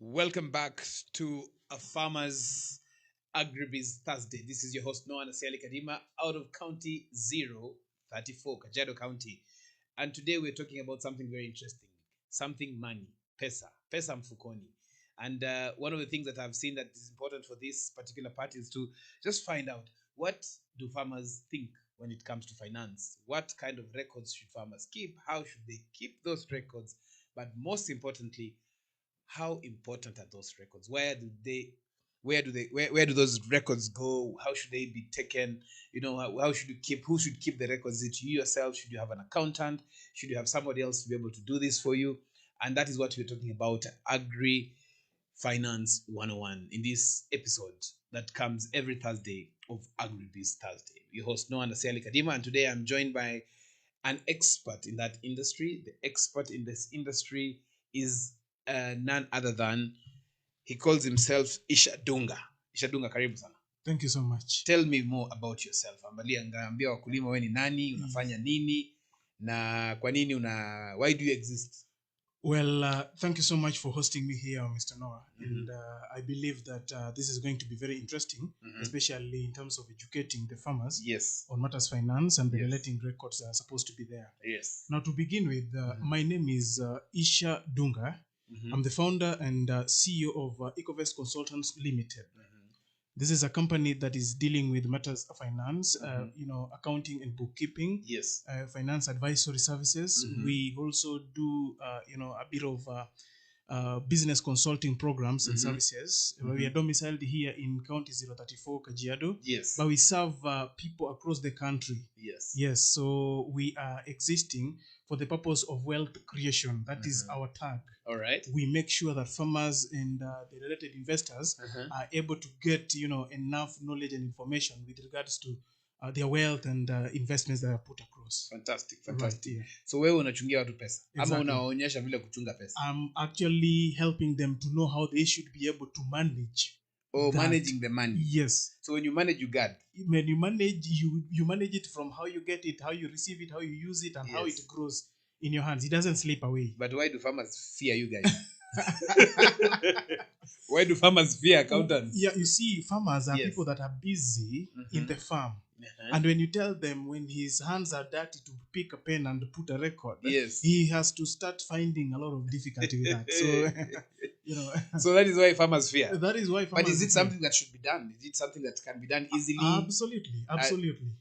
Welcome back to a Farmers Agribiz Thursday. This is your host Noah Nasiali Kadima out of County 034, Kajiado County. And today we're talking about something very interesting, something money, pesa mfukoni. And one of the things that I've seen that is important for this particular part is to just find out, what do farmers think when it comes to finance? What kind of records should farmers keep? How should they keep those records? But most importantly, how important are those records? Where do those records go? How should they be taken? How should you keep, who should keep the records? Is it you yourself? Should you have an accountant? Should you have somebody else to be able to do this for you? And that is what we're talking about, Agri Finance 101, in this episode that comes every Thursday of AgriBiz Thursday. Your host Noah Nasiali Kadima, and today I'm joined by an expert in that industry. The expert in this industry is none other than, he calls himself Isha Dunga. Isha Dunga, karibu sana. Thank you so much. Tell me more about yourself. Ambia wakulima wewe ni nani, unafanya nini, na kwa nini why do you exist? Well, thank you so much for hosting me here, Mr. Noah. And I believe that this is going to be very interesting, especially in terms of educating the farmers on matters finance and the relating records that are supposed to be there. Yes. Now, to begin with, my name is Isha Dunga. I'm the founder and CEO of Ecovest Consultants Limited. This is a company that is dealing with matters of finance, accounting and bookkeeping, finance advisory services. We also do, a bit of business consulting programs and services. We are domiciled here in County 034, Kajiado. Yes. But we serve people across the country. Yes. Yes, so we are existing for the purpose of wealth creation. That is our tag. All right. We make sure that farmers and the related investors are able to get, enough knowledge and information with regards to their wealth and investments that are put across. Fantastic. Right, yeah. So wewe unachungia watu pesa, ama Exactly. unaonyesha vile kuchunga pesa? I'm actually helping them to know how they should be able to manage. Managing the money. Yes. So when you manage, you guard. When you manage, you manage it from how you get it, how you receive it, how you use it, and how it grows in your hands. It doesn't slip away. But why do farmers fear you guys? Why do farmers fear accountants? Yeah, you see, farmers are people that are busy in the farm. And when you tell them when his hands are dirty to pick a pen and put a record, he has to start finding a lot of difficulty with that. So, so that is why farmers fear. That is why farmers But is it something that should be done? Is it something that can be done easily? Absolutely.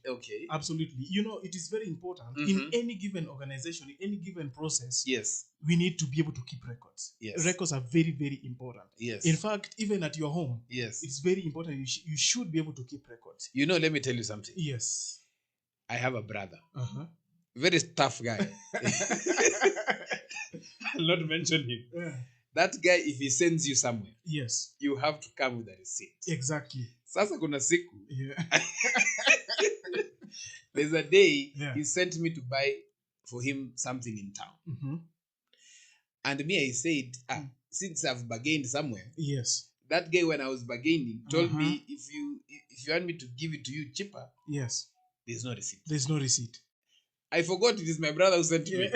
Okay. Absolutely. It is very important. In any given organization, in any given process, yes, we need to be able to keep records. Yes. Records are very, very important. Yes. In fact, even at your home, yes, it's very important. You should be able to keep records. Let me tell you something. Yes. I have a brother. Very tough guy. I'll not mention him. Yeah. That guy, if he sends you somewhere, yes, you have to come with a receipt. Exactly. Sasa kuna siku. Yeah. There's a day he sent me to buy for him something in town. And me, I said, since I've bargained somewhere, yes, that guy, when I was bargaining, told me, if you want me to give it to you cheaper, yes, there's no receipt. There's no receipt. I forgot it is my brother who sent me.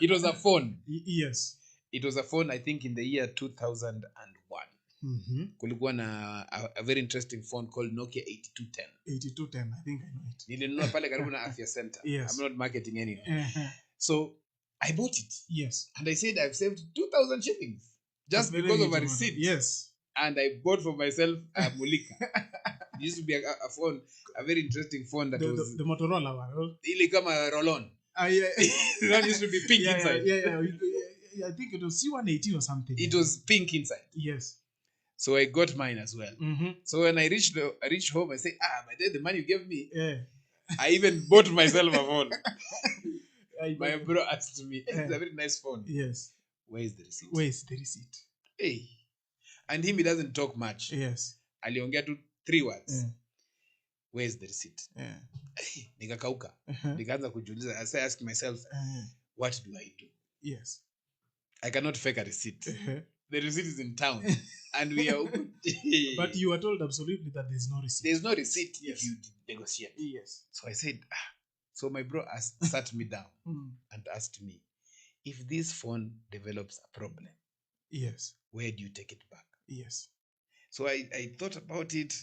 It was a phone. Yes. It was a phone, I think, in the year 2001. Kulikuwa na a very interesting phone called Nokia 8210. 8210, I think I know it. Nilinunua pale karibu na Afya Center. Yes. I'm not marketing anyone. So I bought it. Yes. And I said I've saved 2,000 shillings just because of a receipt. Yes. And I bought for myself a Mulika. It used to be a phone, a very interesting phone that was the Motorola one. Ili kama roll-on. Yeah. That used to be pink inside. Yeah. I think it was C118 or something. It was pink inside. Yes. So I got mine as well. So when I reached home, I said, by the money you gave me, I even bought myself a phone. My bro asked me, it's a very nice phone. Yes. Where is the receipt? Where is the receipt? Hey. And he doesn't talk much. Yes. Aliongea tu 3 words. Where is the receipt? Nikakauka. Nikaanza kujiuliza. I asked myself, what do I do? Yes. I cannot fake a receipt. The receipt is in town. And we are But you were told absolutely that there's no receipt. There's no receipt if you negotiate. Yes. So I said, So my bro sat me down and asked me, if this phone develops a problem, Yes. where do you take it back? Yes. So I thought about it.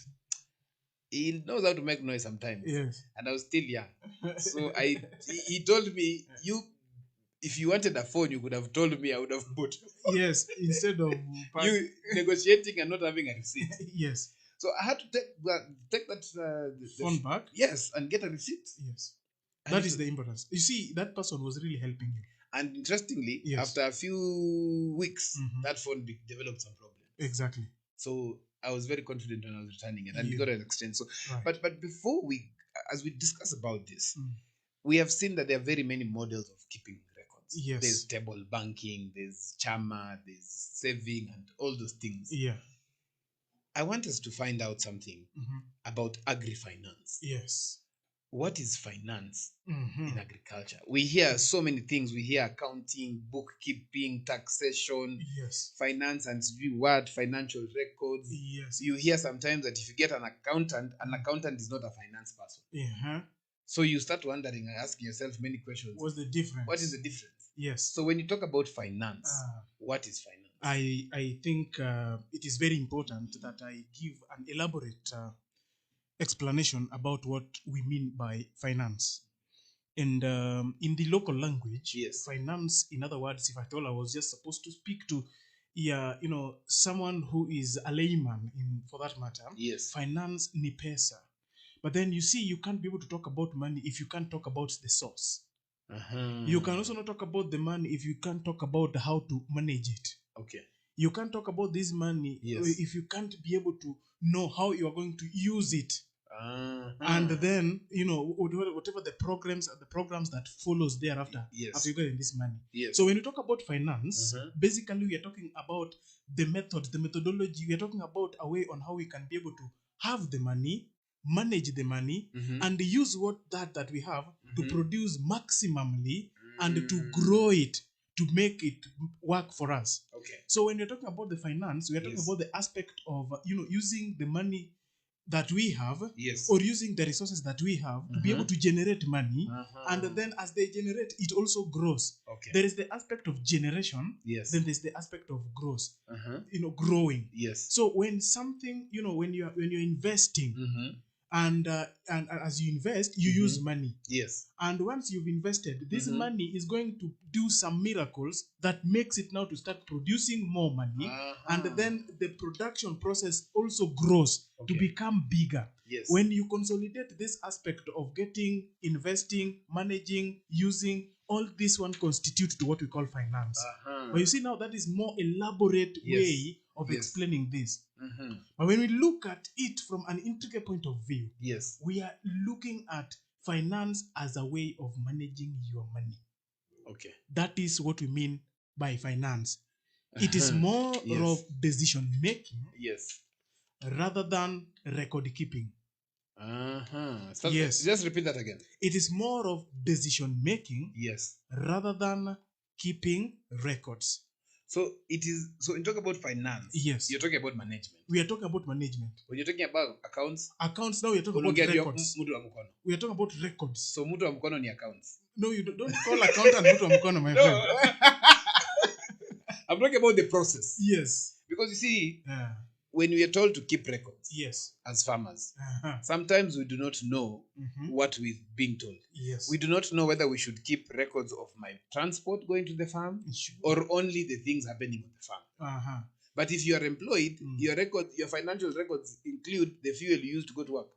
He knows how to make noise sometimes. Yes. And I was still young. So he told me, if you wanted a phone, you could have told me, I would have bought a phone. Yes. Instead of You negotiating and not having a receipt. yes. So I had to take that Phone back. Yes, and get a receipt. Yes. And That is the importance. You see, that person was really helping you. And interestingly, Yes. after a few weeks, Mhm. that phone developed some problems. Exactly. So I was very confident when I was returning it, and Yeah. we got an exchange. So, Right. but before as we discuss about this, Mm. we have seen that there are very many models of keeping records. Yes. There's table banking, there's Chama, there's saving, and all those things. Yeah. I want us to find out something Mhm. about agri-finance. Yes. What is finance Mhm. in agriculture? We hear so many things. We hear accounting, bookkeeping, taxation, Yes. finance and what, financial records. Yes. You hear sometimes that if you get an accountant is not a finance person. Uh-huh. So you start wondering and asking yourself many questions. What's the difference? What is the difference? Yes. So when you talk about finance, what is finance? I think it is very important that I give an elaborate explanation about what we mean by finance. And in the local language, Yes. finance, in other words, if I told I was just supposed to speak to, someone who is a layman, for that matter, Yes. finance ni pesa. But then you see, you can't be able to talk about money if you can't talk about the source. You can also not talk about the money if you can't talk about how to manage it. Okay. You can't talk about this money if you can't be able to know how you are going to use it. And then, whatever the programs that follows thereafter, after you get this money. Yes. So when you talk about finance, basically we are talking about the methodology. We are talking about a way on how we can be able to have the money, manage the money, and use that we have to produce maximally and to grow it, to make it work for us. Okay. So when you're talking about the finance, we are talking about the aspect of using the money that we have, or using the resources that we have to be able to generate money, and then as they generate, it also grows. Okay. There is the aspect of generation, then there's the aspect of growth. Growing. Yes. So when something, when you're investing, and as you invest, you use money. Yes. And once you've invested, this money is going to do some miracles that makes it now to start producing more money. And then the production process also grows to become bigger. Yes. When you consolidate this aspect of getting, investing, managing, using, all this one constitutes to what we call finance. But you see now that is more elaborate way of explaining this. But when we look at it from an intricate point of view, we are looking at finance as a way of managing your money. Okay. That is what we mean by finance. It is more of decision making, rather than record keeping. So just repeat that again. It is more of decision making, rather than keeping records. So it is. So in talking about finance, you're talking about management. We are talking about management. When you're talking about accounts, now we are talking about records. We are talking about records. So mutu wa mkono ni accounts. No, you don't call accountant mutu wa mkono, my friend. I'm talking about the process. Yes. Because you see, when we are told to keep records, as farmers, sometimes we do not know what we're being told. Yes. We do not know whether we should keep records of my transport going to the farm, or only the things happening on the farm. But if you are employed, your financial records include the fuel you use to go to work.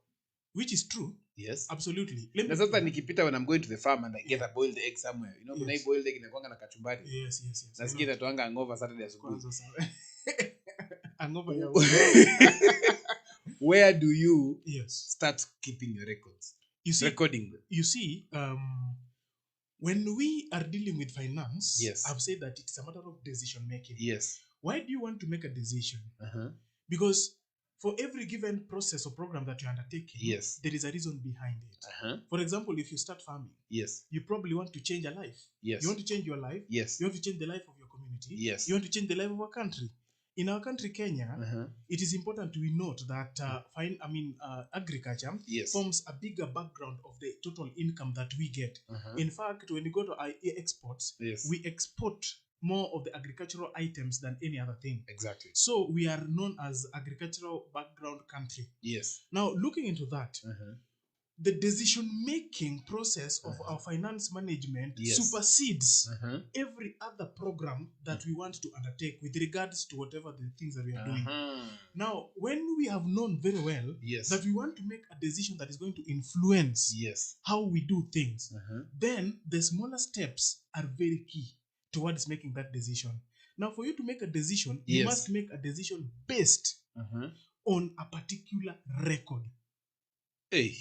Which is true. Yes. Absolutely. Na sasa nikipita when I'm going to the farm and I get a boiled egg somewhere. Kuna hii boiled egg inakuanga na kachumbari. Yes. Nasikia inatoanga hangover Saturday asubuhi. Where do you start keeping your records? You see, recording them. You see, when we are dealing with finance, I've said that it's a matter of decision making. Yes. Why do you want to make a decision? Because for every given process or program that you're undertaking, there is a reason behind it. For example, if you start farming, you probably want to change a life. You want to change your life. You want to change the life of your community. You want to change the life of our country. In our country, Kenya, it is important to note that agriculture forms a bigger background of the total income that we get. In fact, when you go to our exports, we export more of the agricultural items than any other thing. Exactly. So we are known as agricultural background country. Yes. Now, looking into that, the decision-making process of our finance management supersedes every other program that we want to undertake with regards to whatever the things that we are doing. Now, when we have known very well that we want to make a decision that is going to influence how we do things, then the smaller steps are very key towards making that decision. Now, for you to make a decision, you must make a decision based on a particular record. Hey.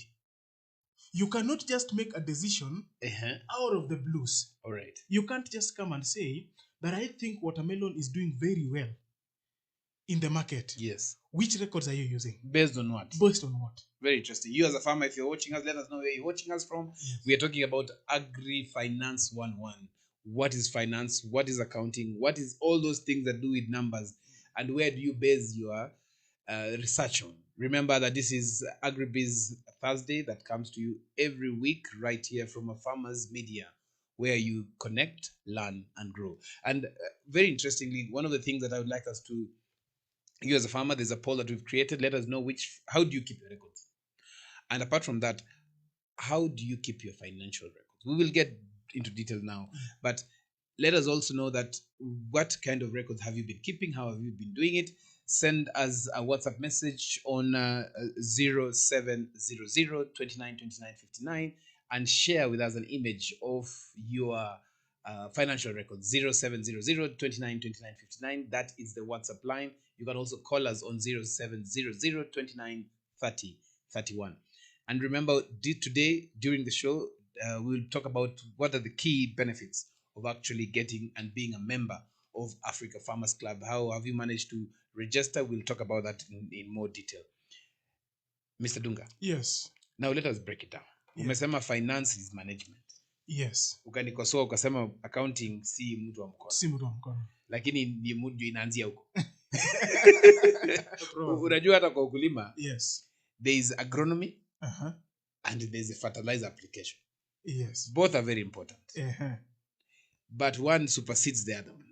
You cannot just make a decision out of the blues. All right. You can't just come and say that I think watermelon is doing very well in the market. Yes. Which records are you using? Based on what? Based on what? Very interesting. You as a farmer, if you're watching us, let us know where you're watching us from. Yes. We are talking about Agri Finance 101. What is finance? What is accounting? What is all those things that do with numbers? And where do you base your research on? Remember that this is AgriBiz Thursday that comes to you every week right here from a Farmers Media, where you connect, learn, and grow. And very interestingly, one of the things that I would like us to, you as a farmer, there's a poll that we've created. Let us know how do you keep your records? And apart from that, how do you keep your financial records? We will get into detail now, but let us also know that what kind of records have you been keeping? How have you been doing it? Send us a WhatsApp message on 0700 29 29 59 and share with us an image of your financial records. 0700 29 29 59. That is the WhatsApp line. You can also call us on 0700 29 30 31. And remember, today during the show, we'll talk about what are the key benefits of actually getting and being a member of Africa Farmers Club. How have you managed to register? We'll talk about that in more detail. Mr. Dunga. Yes. Now let us break it down. Yes. Umesema finance is management. Yes. Ukanikosoa ukasema accounting si mtu wa mkono. Si mtu wa mkono. Lakini ni mtu inaanzia huko. Unajua hata kwa ukulima. Yes. There is agronomy and there is a fertilizer application. Yes. Both are very important. But one supersedes the other one.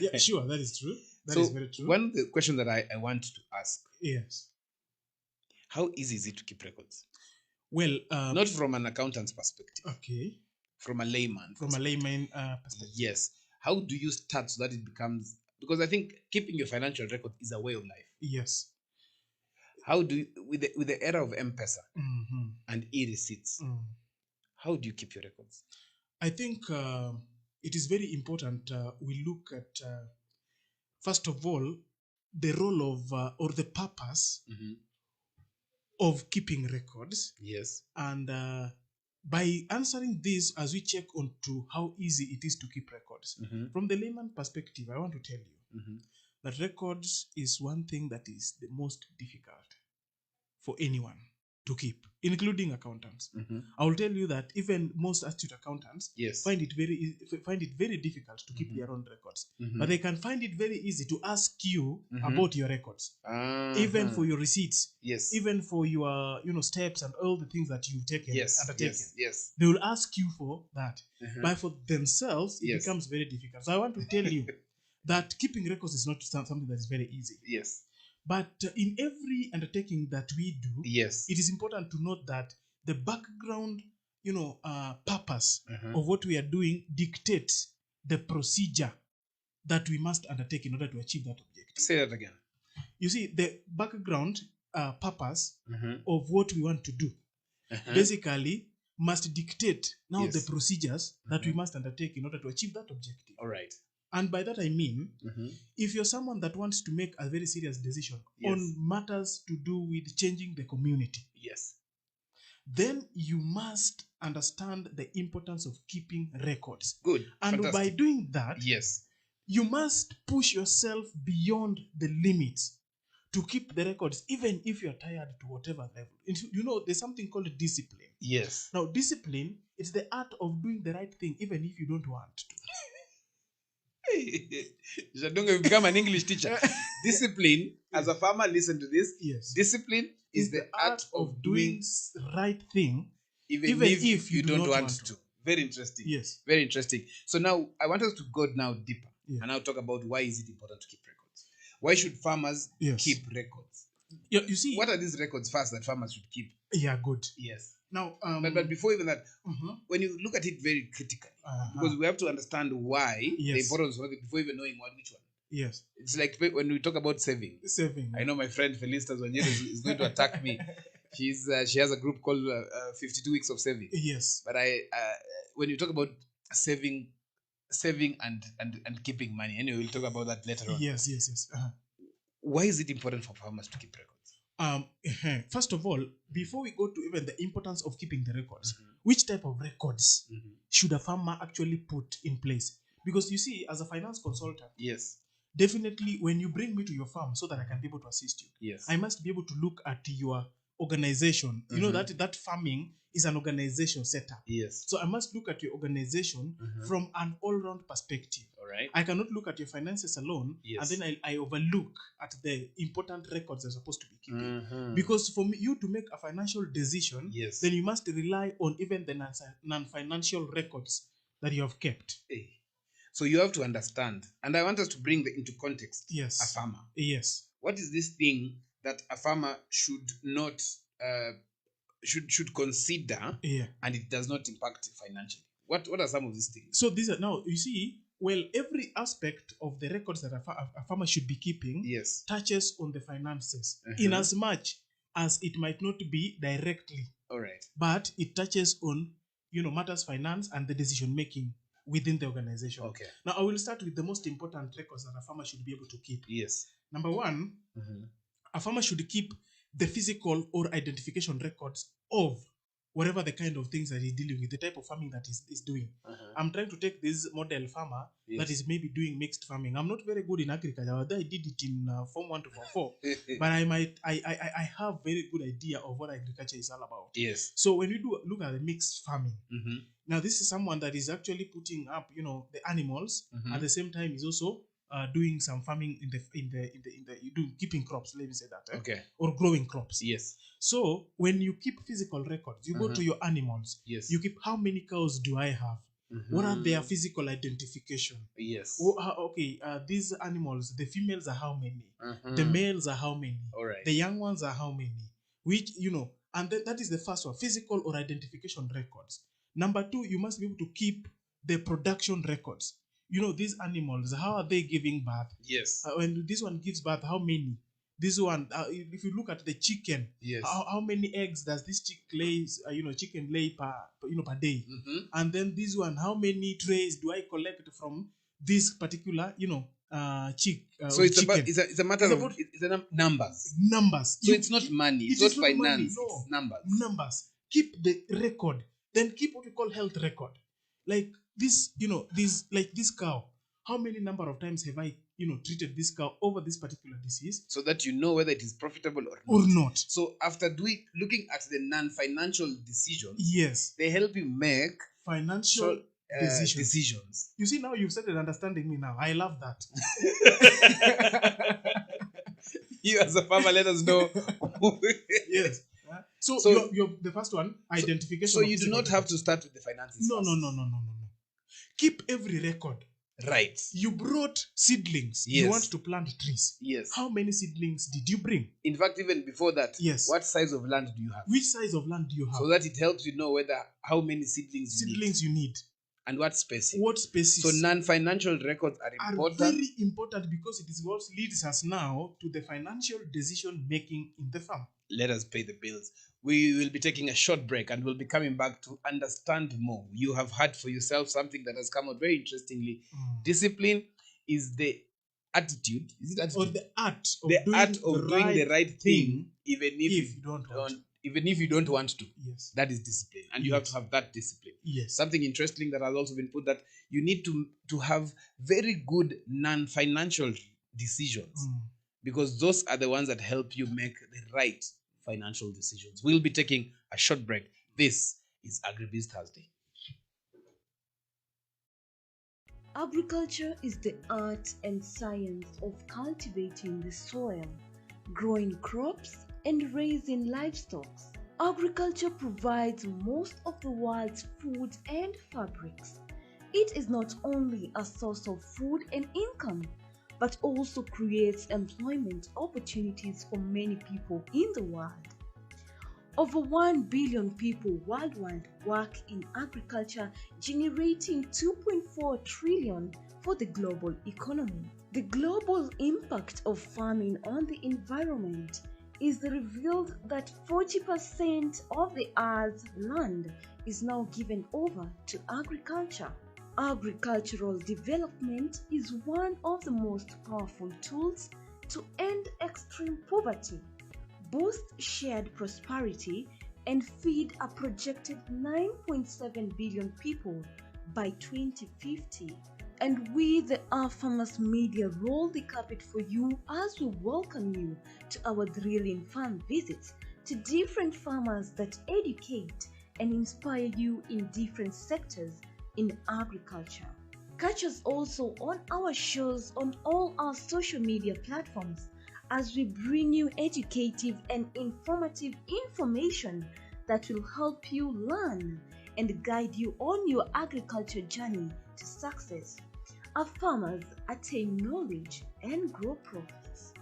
Yeah, sure, that is true. That is very true. One of the questions that I want to ask. Yes. How easy is it to keep records? Well, not from an accountant's perspective. Okay. From a layman. From a layman perspective. Yes. How do you start so that it becomes, because I think keeping your financial record is a way of life. Yes. How do you, with the era of M-Pesa and e-receipts, how do you keep your records? I think it is very important we look at, first of all, the role of, or the purpose of keeping records. Yes. And by answering this, as we check on to how easy it is to keep records, from the layman perspective, I want to tell you that records is one thing that is the most difficult for anyone to keep, including accountants. I will tell you that even most astute accountants find it very difficult to keep their own records. But they can find it very easy to ask you about your records, even for your receipts, even for your steps and all the things that you've taken, undertaken. They will ask you for that. But for themselves, it becomes very difficult. So I want to tell you that keeping records is not something that is very easy. Yes. But in every undertaking that we do, it is important to note that the background, purpose of what we are doing dictates the procedure that we must undertake in order to achieve that objective. Say that again. You see, the background purpose of what we want to do basically must dictate now the procedures that we must undertake in order to achieve that objective. All right. And by that I mean, if you're someone that wants to make a very serious decision on matters to do with changing the community, then you must understand the importance of keeping records. Good. And Fantastic. by doing that, you must push yourself beyond the limits to keep the records, even if you're tired to whatever level. There's something called discipline. Yes. Now, discipline is the art of doing the right thing, even if you don't want to. Jadunga, you've become an English teacher. Discipline, as a farmer, listen to this. Discipline is the art of doing the right thing, even if you don't want to. Very interesting. Yes. Very interesting. So now I want us to go now deeper Yeah. and now talk about why is it important to keep records. Why should farmers Yes. keep records? Yeah, you see. What are these records first that farmers should keep? Yeah, good. Yes. Now, But before even that, mhm. when you look at it very critically, Uh-huh. because we have to understand why the Yes. importance of it before even knowing which one. Yes. It's like when we talk about saving. Saving. I know my friend Felicitas Wanyere is going to attack me. She has a group called 52 Weeks of Saving. Yes. But when you talk about saving and keeping money, anyway, we'll talk about that later on. Yes. Uh-huh. Why is it important for farmers to keep records? First of all, before we go to even the importance of keeping the records, Mhm. which type of records Mhm. should a farmer actually put in place? Because you see, as a finance consultant, Yes. definitely when you bring me to your farm so that I can be able to assist you, Yes. I must be able to look at your organization. You know that farming is an organization setup. Yes. So I must look at your organization from an all-round perspective. All right. I cannot look at your finances alone, Yes. and then I overlook at the important records I'm supposed to be keeping. Mhm. Because for you to make a financial decision, Yes. then you must rely on even the non-financial records that you have kept. Hey. So you have to understand, and I want us to bring into context Yes. a farmer. Yes. What is this thing that a farmer should not should consider, Yeah. and it does not impact financially? What are some of these things? So these are now you see. Well, every aspect of the records that a farmer should be keeping Yes. touches on the finances, in as much as it might not be directly. All right. But it touches on matters finance and the decision making within the organization. Okay. Now I will start with the most important records that a farmer should be able to keep. Yes. Number one, a farmer should keep the physical or identification records of whatever the kind of things that he's dealing with, the type of farming that he's doing. I'm trying to take this model farmer that is maybe doing mixed farming. I'm not very good in agriculture. I did it in Form 1 to Form 4, but I have very good idea of what agriculture is all about. Yes. So when you do look at the mixed farming, now this is someone that is actually putting up, the animals at the same time is also doing some farming in the you do keeping crops. Let me say that. Okay. Or growing crops. Yes. So when you keep physical records, you go to your animals. Yes. You keep how many cows do I have? What are their physical identification? Yes. Okay, these animals, the females are how many? The males are how many? All right. The young ones are how many? Which, and then that is the first one, physical or identification records. Number two, you must be able to keep the production records. These animals, how are they giving birth? Yes. When this one gives birth, how many? This one, if you look at the chicken, yes. how many eggs does this chicken lay per day? And then this one, how many trays do I collect from this particular, chick? So it's a matter of numbers. Numbers. So it's not money. It's not finance. Money, no. It's numbers. Numbers. Keep the record. Then keep what we call health record. Like this, this cow. How many number of times have I, treated this cow over this particular disease? So that you know whether it is profitable or not. So after looking at the non-financial decisions, yes, they help you make financial decisions. You see, now you've started understanding me now. I love that. You as a farmer, let us know. Yes. So you're the first one, identification. So you do not have to start with the finances. No. Keep every record. Right. You brought seedlings. Yes. You want to plant trees. Yes. How many seedlings did you bring? In fact, even before that, yes. What size of land do you have? Which size of land do you have? So that it helps you know how many seedlings you need. And what species. What species. So non-financial records are important. Very important because it is what leads us now to the financial decision making in the farm. Let us pay the bills. We will be taking a short break and we'll be coming back to understand more. You have heard for yourself something that has come out very interestingly. Discipline is the attitude. Is it attitude? Or the art of doing the right thing, even if you don't want to. Yes. That is discipline. And you have to have that discipline. Yes. Something interesting that has also been put that you need to have very good non-financial decisions. Because those are the ones that help you make the right financial decisions. We'll be taking a short break. This is AgriBiz Thursday. Agriculture is the art and science of cultivating the soil, growing crops, and raising livestock. Agriculture provides most of the world's food and fabrics. It is not only a source of food and income, but also creates employment opportunities for many people in the world. Over 1 billion people worldwide work in agriculture, generating 2.4 trillion for the global economy. The global impact of farming on the environment is revealed that 40% of the Earth's land is now given over to agriculture. Agricultural development is one of the most powerful tools to end extreme poverty, boost shared prosperity, and feed a projected 9.7 billion people by 2050. And we, the Our Farmers Media, roll the carpet for you as we welcome you to our thrilling farm visits to different farmers that educate and inspire you in different sectors in agriculture. Catch us also on our shows on all our social media platforms as we bring you educative and informative information that will help you learn and guide you on your agriculture journey to success. Our farmers attain knowledge and grow profits.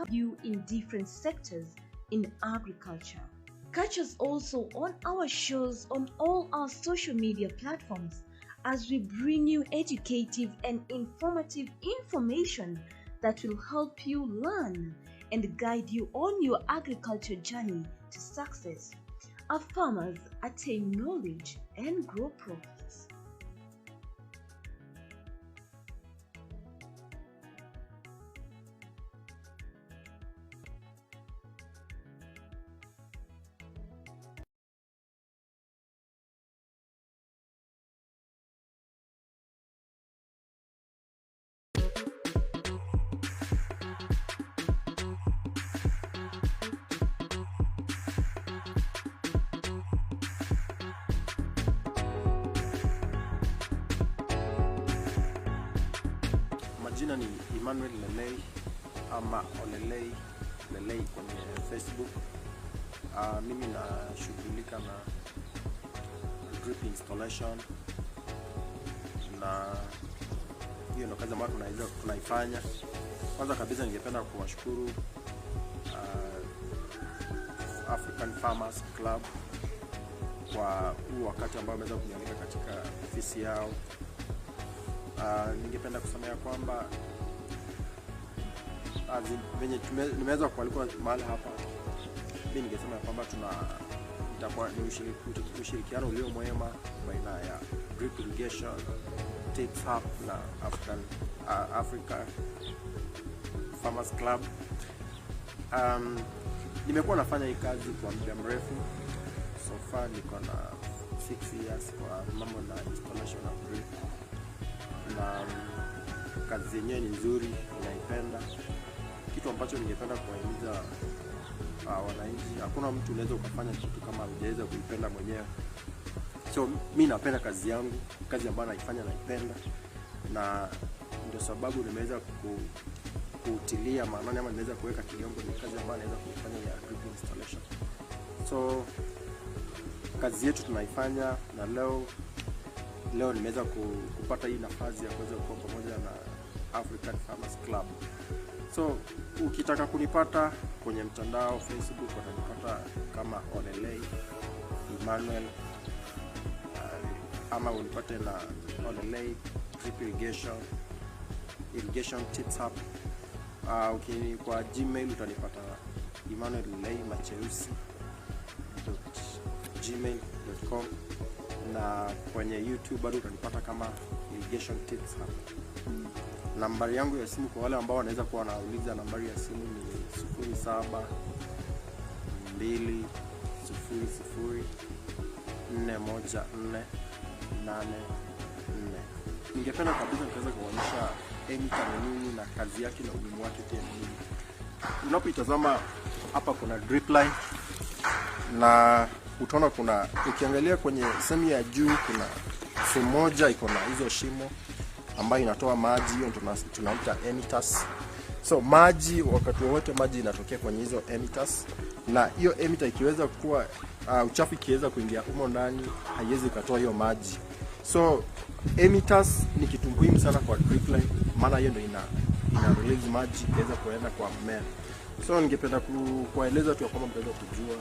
You in different sectors in agriculture. Catch us also on our shows on all our social media platforms as we bring you educative and informative information that will help you learn and guide you on your agriculture journey to success. Our farmers attain knowledge and grow profits. Majina ni Emmanuel Lelei ama Olelei Lelei kwenye Facebook. Mimi nashughulika na drip installation, na hiyo ndio kazi ambayo tunaifanya. Kwanza kabisa ningependa kuwashukuru African Farmers Club kwa huu wakati ambao wameweza kunialika katika ofisi yao. Ningependa kusema ya kwamba venye nimeweza kualikwa mahali hapa, mimi ningesema ya kwamba itakuwa ni ushirikiano ulio mwema baina ya drip irrigation, Takes Up na Africa Farmers Club. Nimekuwa nafanya hii kazi kwa muda mrefu. So far niko na 6 years kwa mambo na installation of drip, na kazi yenyewe ni nzuri, ninaipenda. Kitu ambacho ningependa kuwahimiza wananchi, hakuna mtu unaweza ukafanya kitu kama hujaweza kuipenda mwenyewe. So mimi napenda kazi yangu, kazi ambayo naifanya naipenda, na ndio sababu nimeweza kutilia maana ama nimeweza kuweka kinyongo ni kazi ambayo naweza kuifanya ya drip installation. So kazi yetu tunaifanya, na leo nimeweza kupata hii nafasi ya kuweza kuwa pamoja na African Farmers Club. So ukitaka kunipata kwenye mtandao Facebook, utanipata kama Onelei Emmanuel, ama unipate na Onelei Drip Irrigation Tips Hub. Kwa Gmail utanipata emmanuel.lei@gmail.com, na kwenye YouTube bado utanipata kama Irrigation Tips Hub. Nambari yangu ya simu kwa wale ambao wanaweza kuwa wanauliza, nambari ya simu ni 0720041484. Ningependa kabisa kuweza kuonyesha Emitter ni nini na kazi yake na umuhimu wake pia ni nini. Unapoitazama hapa kuna drip line, na utaona ukiangalia kwenye sehemu ya juu kuna sehemu moja iko na hizo shimo ambayo inatoa maji, hiyo tunaita emitters. So maji, wakati wote maji inatokea kwenye hizo emitters, na hiyo emitter ikiweza kuwa uchafu ikiweza kuingia humo ndani haiwezi kutoa hiyo maji. So emitters ni kitu muhimu sana kwa drip line, maana hiyo ndio ina release maji iweza kuenda kwa mmea. So ningependa kueleza tu kwamba mtaweza kujua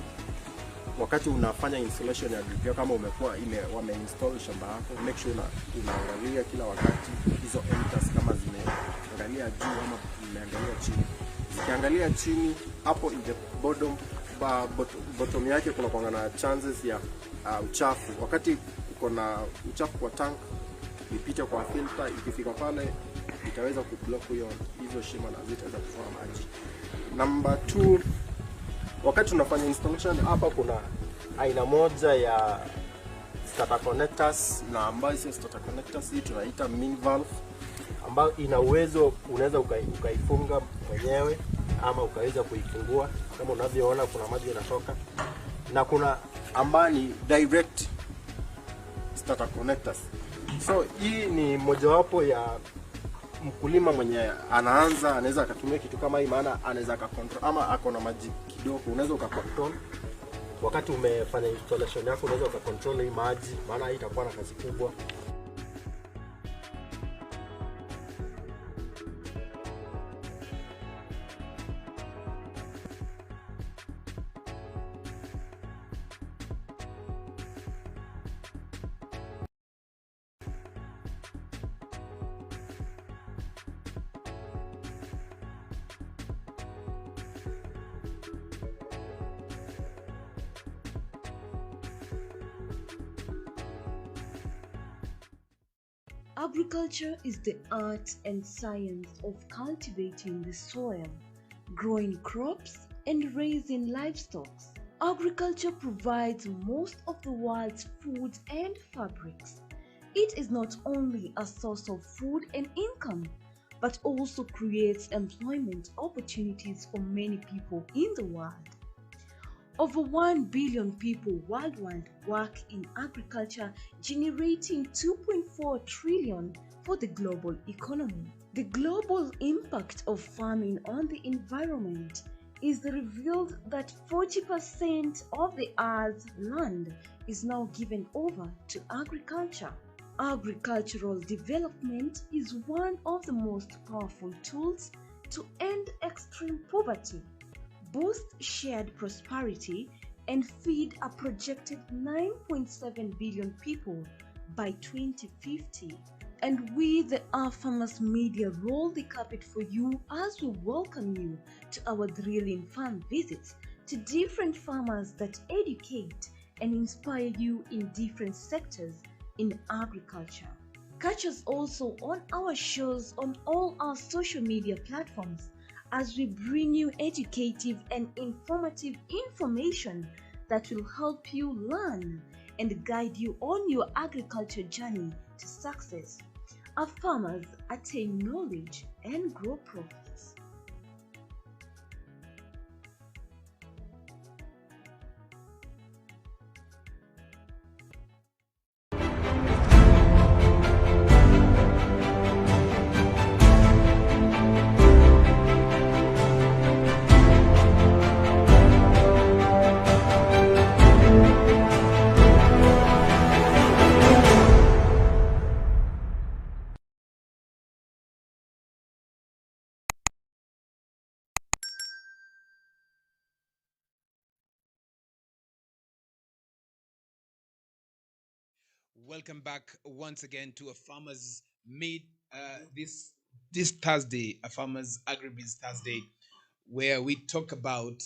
wakati unafanya installation ya drip, kama wameinstall shamba yako, make sure unaangalia kila wakati hizo emitters kama zimeangalia juu ama zimeangalia chini. Zikiangalia chini, hapo in the bottom yake kuna kuanga na chances ya uchafu. Wakati uko na uchafu kwa tank, ipite kwa filter, ikifika pale itaweza kublock hizo shimo na zitaweza kutoa maji. Number 2, wakati tunafanya installation hapa kuna aina moja ya starter connectors, na ambayo hizo starter connectors hii tunaita mini valve, ambayo ina uwezo unaweza ukaifunga mwenyewe ama ukaweza kuifungua kama unavyoona, kuna maji yanatoka, na kuna ambayo ni direct starter connectors. So hii ni mojawapo ya mkulima mwenye anaanza anaweza akatumia kitu kama hii, maana anaweza akacontrol, ama ako na maji kidogo, unaweza ukacontrol wakati umefanya installation yako, unaweza ukacontrol hii maji, maana hii itakuwa na kazi kubwa. Agriculture is the art and science of cultivating the soil, growing crops, and raising livestock. Agriculture provides most of the world's food and fabrics. It is not only a source of food and income, but also creates employment opportunities for many people in the world. Over 1 billion people worldwide work in agriculture, generating 2.4 trillion for the global economy. The global impact of farming on the environment is revealed that 40% of the Earth's land is now given over to agriculture. Agricultural development is one of the most powerful tools to end extreme poverty, boost shared prosperity, and feed a projected 9.7 billion people by 2050. And we, the Our Farmers Media, roll the carpet for you as we welcome you to our thrilling farm visits to different farmers that educate and inspire you in different sectors in agriculture. Catch us also on our shows on all our social media platforms as we bring you educative and informative information that will help you learn and guide you on your agriculture journey to success. Our farmers attain knowledge and grow profits. Welcome back once again to a Farmers Meet this Thursday, a Farmers Agribiz Thursday, where we talk about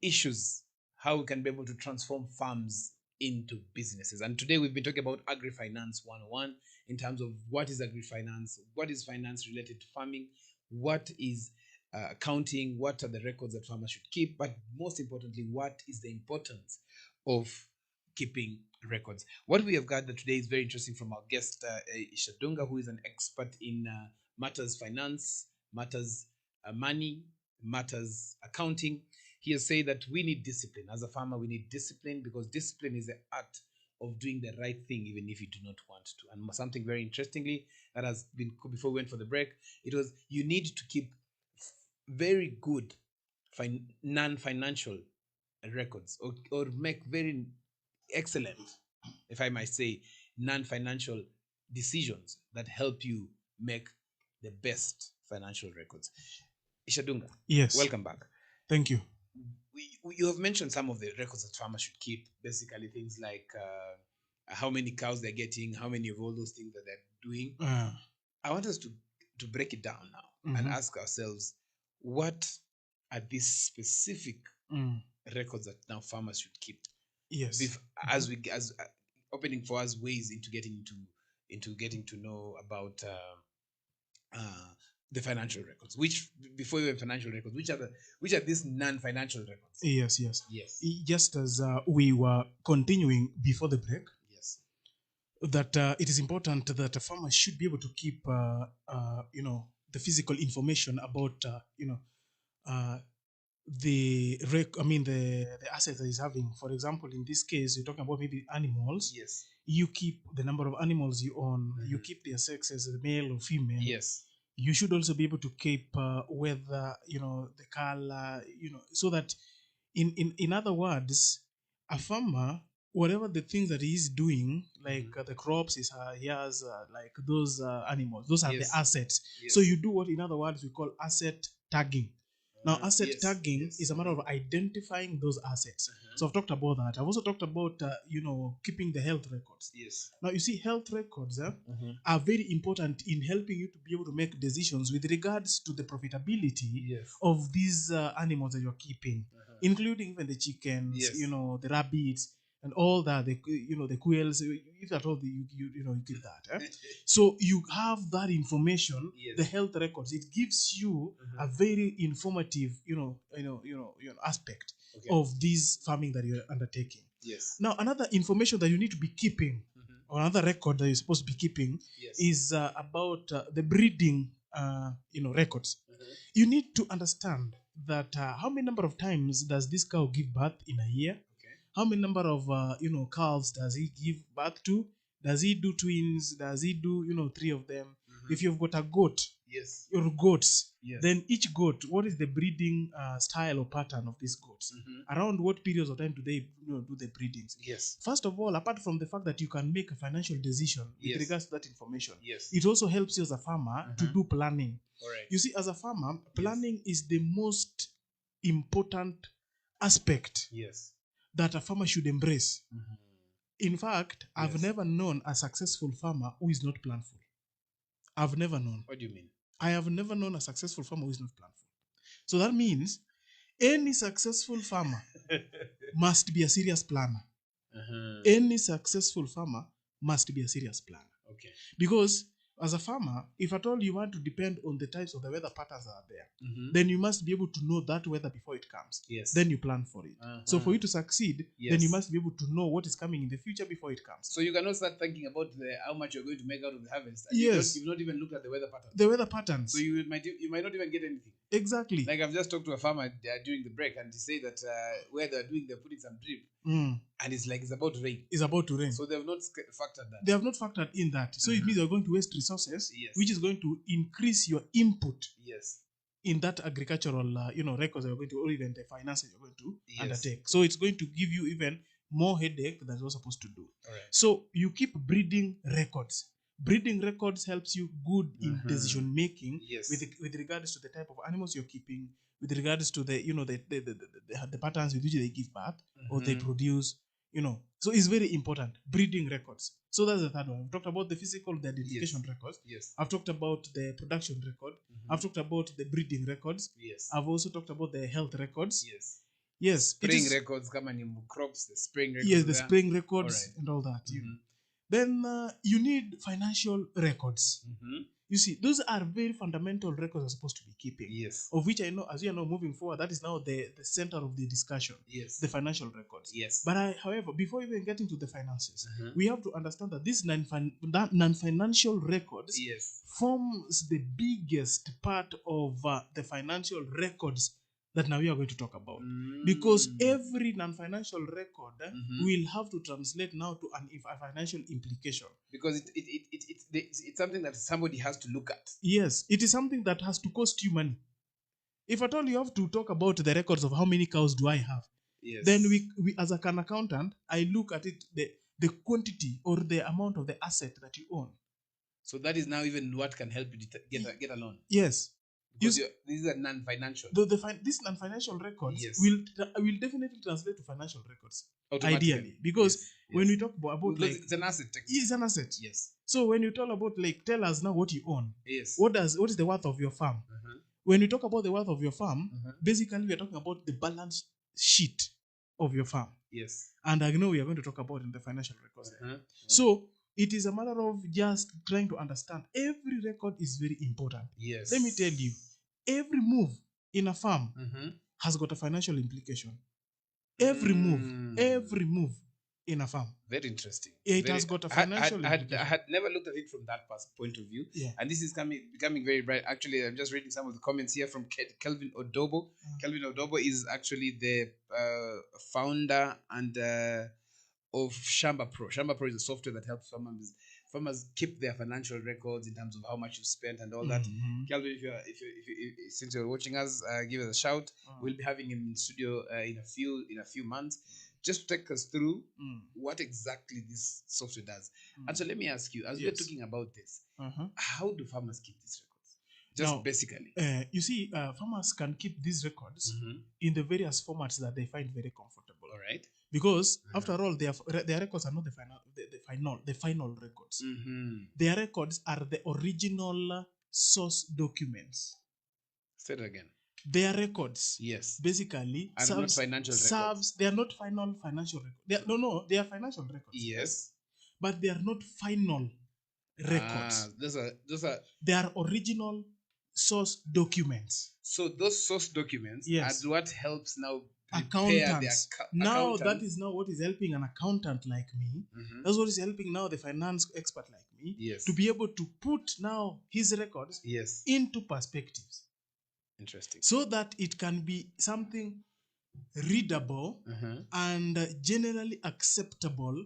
issues, how we can be able to transform farms into businesses. And today we've been talking about Agri-Finance 101 in terms of what is agri-finance, what is finance related to farming, what is accounting, what are the records that farmers should keep, but most importantly, what is the importance of keeping records. What we have gathered today is very interesting from our guest, Isha Dunga, who is an expert in matters finance, matters money, matters accounting. He has said that we need discipline. As a farmer, we need discipline because discipline is the art of doing the right thing, even if you do not want to. And something very interestingly that has been, before we went for the break, it was you need to keep very good non-financial records or make very excellent, if I might say, non-financial decisions that help you make the best financial records. Ishadunga, Yes. welcome back. Thank you. You have mentioned some of the records that farmers should keep, basically things like how many cows they're getting, how many of all those things that they're doing. I want us to break it down now and ask ourselves, what are these specific records that now farmers should keep? Yes. As opening for us ways into getting to know about the financial records. Which, before even financial records, which are these non-financial records? Yes. Just as we were continuing before the break, Yes. that it is important that a farmer should be able to keep, the physical information about, the assets that he's having. For example, in this case, you're talking about maybe animals. Yes. You keep the number of animals you own. You keep their sexes, male or female. Yes. You should also be able to keep whether the color, so that in other words, a farmer, whatever the things that he is doing, like the crops he has, like those animals, those are the assets. Yes. So you do what, in other words, we call asset tagging. Now, asset tagging is a matter of identifying those assets. So I've talked about that. I've also talked about, keeping the health records. Yes. Now, you see, health records are very important in helping you to be able to make decisions with regards to the profitability of these animals that you're keeping, including even the chickens, the rabbits, and all that, the quails, if at all you give that. So you have that information, the health records. It gives you a very informative, aspect of this farming that you're undertaking. Yes. Now, another information that you need to be keeping, or another record that you're supposed to be keeping, is about the breeding, records. You need to understand that how many number of times does this cow give birth in a year? How many number of calves does he give birth to? Does he do twins? Does he do 3 of them? If you've got a goat, or goats, then each goat, what is the breeding style or pattern of these goats? Around what periods of time do they do the breedings? First of all, apart from the fact that you can make a financial decision with regards to that information, it also helps you as a farmer to do planning. You see, as a farmer, planning is the most important aspect that a farmer should embrace. In fact, I've never known a successful farmer who is not planful. I've never known. What do you mean? I have never known a successful farmer who is not planful. So that means any successful farmer must be a serious planner. Any successful farmer must be a serious planner. Because as a farmer, if at all you want to depend on the types of the weather patterns that are there, then you must be able to know that weather before it comes. Then you plan for it. So for you to succeed, then you must be able to know what is coming in the future before it comes. So you cannot start thinking about how much you're going to make out of the harvest. You've not even looked at the weather patterns. The weather patterns. So you might not even get anything. Exactly. Like I've just talked to a farmer during the break, and he said that where they're putting some drip, and it's about to rain. It's about to rain. So they have not factored that. They have not factored in that. So it means you're going to waste resources, which is going to increase your input in that agricultural, records that you're going to, or even the finances you're going to undertake. So it's going to give you even more headache than you're supposed to do. So you keep breeding records. Breeding records helps you good in decision making with regards to the type of animals you're keeping, with regards to the the patterns with which they give birth or they produce, So it's very important. Breeding records. So that's the third one. I've talked about the physical, the identification records. Yes. I've talked about the production record. Mhm. I've talked about the breeding records. Yes. I've also talked about the health records. Yes. Yes. it Spraying is- records, come on, crops, the spraying records. Yes, the there. spraying records Alright. and all that. Mhm. Then you need financial records. Mhm. You see, those are very fundamental records are supposed to be keeping. Yes. Of which I know, as you know, moving forward, that is now the center of the discussion, Yes. the financial records. Yes. But however, before even getting to the finances, Mhm. we have to understand that this non-financial records Yes. forms the biggest part of the financial records that now we are going to talk about. Because Mm. every non-financial record Mhm. will have to translate now to a financial implication. Because it's something that somebody has to look at. Yes, it is something that has to cost you money. If at all you have to talk about the records of how many cows do I have, Yes. then we as an accountant, I look at it, the quantity or the amount of the asset that you own. So that is now even what can help you get a loan. Yes. Because these are non-financial. This non-financial records Yes. will definitely translate to financial records. Automatically. Ideally. Because Yes. when Yes. we talk about Because like it's an asset. it's an asset. Yes. So when you talk about like tell us now what you own, Yes. what is the worth of your farm? Uh-huh. When we talk about the worth of your farm, Uh-huh. basically we are talking about the balance sheet of your farm. Yes. And I know we are going to talk about in the financial records. Uh-huh. So it is a matter of just trying to understand every record is very important. Yes. Let me tell you, every move in a farm Mhm. has got a financial implication. Every move in a farm. Very interesting. It has got a financial I implication. had never looked at it from that point of view. Yeah. And this is becoming very bright. Actually, I'm just reading some of the comments here from Kelvin Odobo. Kelvin Odobo is actually the founder and of Shamba Pro. Shamba Pro is a software that helps farmers keep their financial records in terms of how much you spent and all that. Mhm. Kelvin, since you're watching us, give us a shout. We'll be having him in studio in a few months, just to take us through what exactly this software does. And so let me ask you, as we're Yes. talking about this, Uh-huh. how do farmers keep these records? Just Now, basically. You see, farmers can keep these records in the various formats that they find very comfortable. All right. Because after all, their records are not the final records. Mm-hmm. Their records are the original source documents. Say it again. Their records Yes. basically Are not financial records. they are not final financial records. They are financial records. Yes. But they are not final records. Those are They are original source documents. so those source documents Yes. are what helps now prepare Accountants. Now that accountants. is now what is helping an accountant like me. Mhm. That's what is helping now the finance expert like me Yes. to be able to put now his records Yes. into perspectives Interesting. so that it can be something readable Uh-huh. and generally acceptable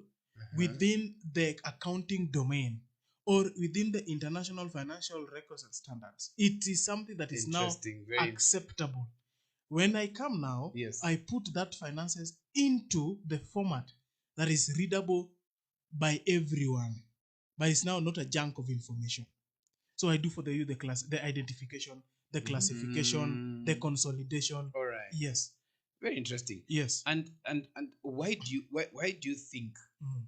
within the accounting domain or within the international financial records and standards. It is something that is now Interesting. Very acceptable. When I come now, Yes. I put that finances into the format that is readable by everyone, but it's now not a junk of information. So I do for you the identification, the classification, the consolidation. all right. Yes, Very interesting. yes. And why do you think Mm.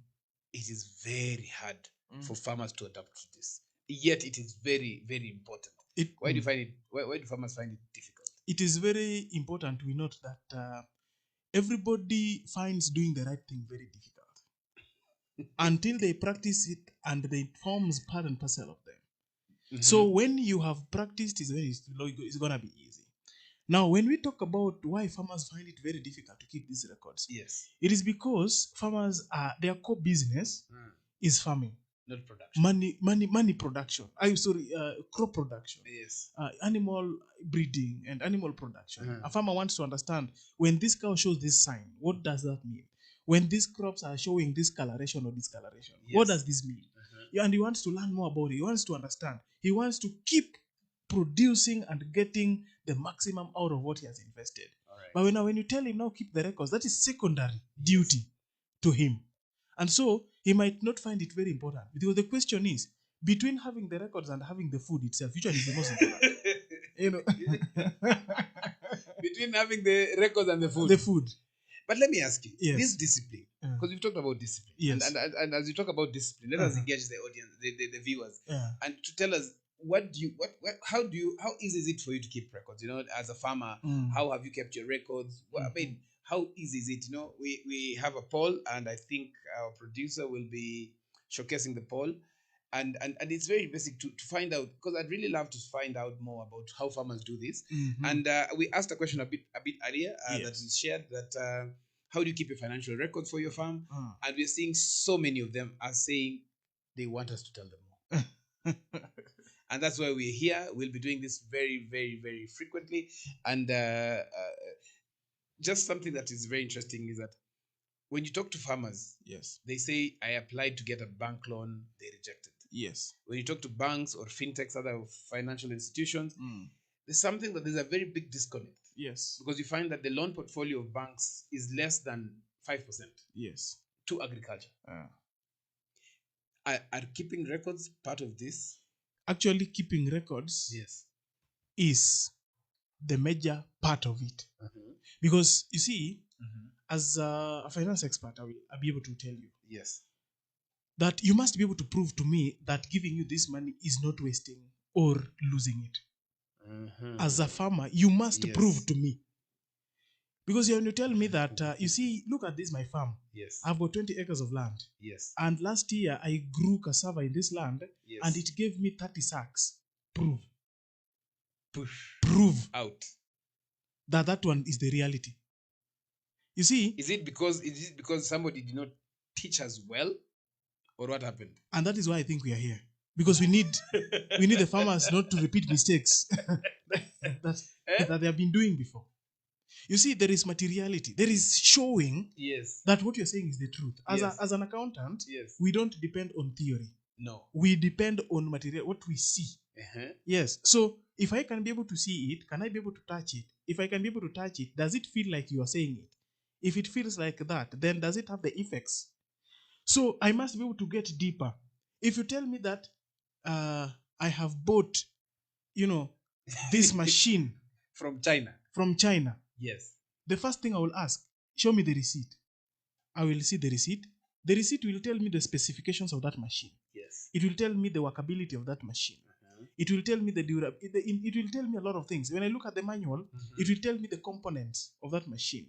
it is very hard Mm. for farmers to adapt to this? Yet it is very, very important. Why do you find it? Why do farmers find it difficult? It is very important we note that everybody finds doing the right thing very difficult until they practice it and it forms part and parcel of them. So when you have practiced, it's gonna be easy. Now, when we talk about why farmers find it very difficult to keep these records, Yes. it is because farmers their core business is farming, Not production. money production. Crop production, Yes. animal breeding, and animal production. Mhm. A farmer wants to understand when this cow shows this sign, what does that mean? When these crops are showing this coloration or discoloration, what Yes. does this mean? And he wants to learn more about it. He wants to understand. He wants to keep producing and getting the maximum out of what he has invested. All right. But when you tell him now keep the records, that is secondary duty to him. And so he might not find it very important. Because the question is, between having the records and having the food itself, which one is the most important? You know, Between having the records and the food. the food. But let me ask you, Yes. this discipline, because we've talked about discipline. Yes. And as you talk about discipline, let us engage the audience, the viewers, Yeah. and to tell us how easy is it for you to keep records? As a farmer, how have you kept your records? I mean, how easy is it? We have a poll, and I think our producer will be showcasing the poll. And it's very basic to find out, because I'd really love to find out more about how farmers do this. And we asked a question a bit earlier that we shared, that how do you keep your financial records for your farm? And we're seeing so many of them are saying they want us to tell them more. And that's why we're here. We'll be doing this very, very, very frequently. And just something that is very interesting is that when you talk to farmers, Yes. they say, I applied to get a bank loan, they rejected. Yes. When you talk to banks or fintechs, other financial institutions, there's a very big disconnect. Yes. Because you find that the loan portfolio of banks is less than 5% Yes. to agriculture. Are keeping records part of this? Actually, keeping records Yes. is the major part of it. Because you see, as a finance expert, I'll be able to tell you Yes. that you must be able to prove to me that giving you this money is not wasting or losing it. As a farmer, you must Yes. prove to me. Because you're going to tell me that, you see, look at this, my farm. Yes. I've got 20 acres of land. Yes. And last year, I grew cassava in this land, Yes. and it gave me 30 sacks. Prove Out. that one is the reality. You see, Is it because somebody did not teach us well, or what happened? and that is why I think we are here. Because we need the farmers not to repeat mistakes that they have been doing before. You see, there is materiality. There is showing Yes. that what you're saying is the truth. Yes. As an accountant, Yes. we don't depend on theory. No. We depend on material, what we see. Uh-huh. Yes. So if I can be able to see it, can I be able to touch it? If I can be able to touch it, does it feel like you are saying it? If it feels like that, then does it have the effects? So I must be able to get deeper. If you tell me that I have bought, this machine From China. from China, Yes. the first thing I will ask, show me the receipt. I will see the receipt. The receipt will tell me the specifications of that machine. Yes. It will tell me the workability of that machine. It will tell me the durability. It will tell me a lot of things. When I look at the manual, it will tell me the components of that machine.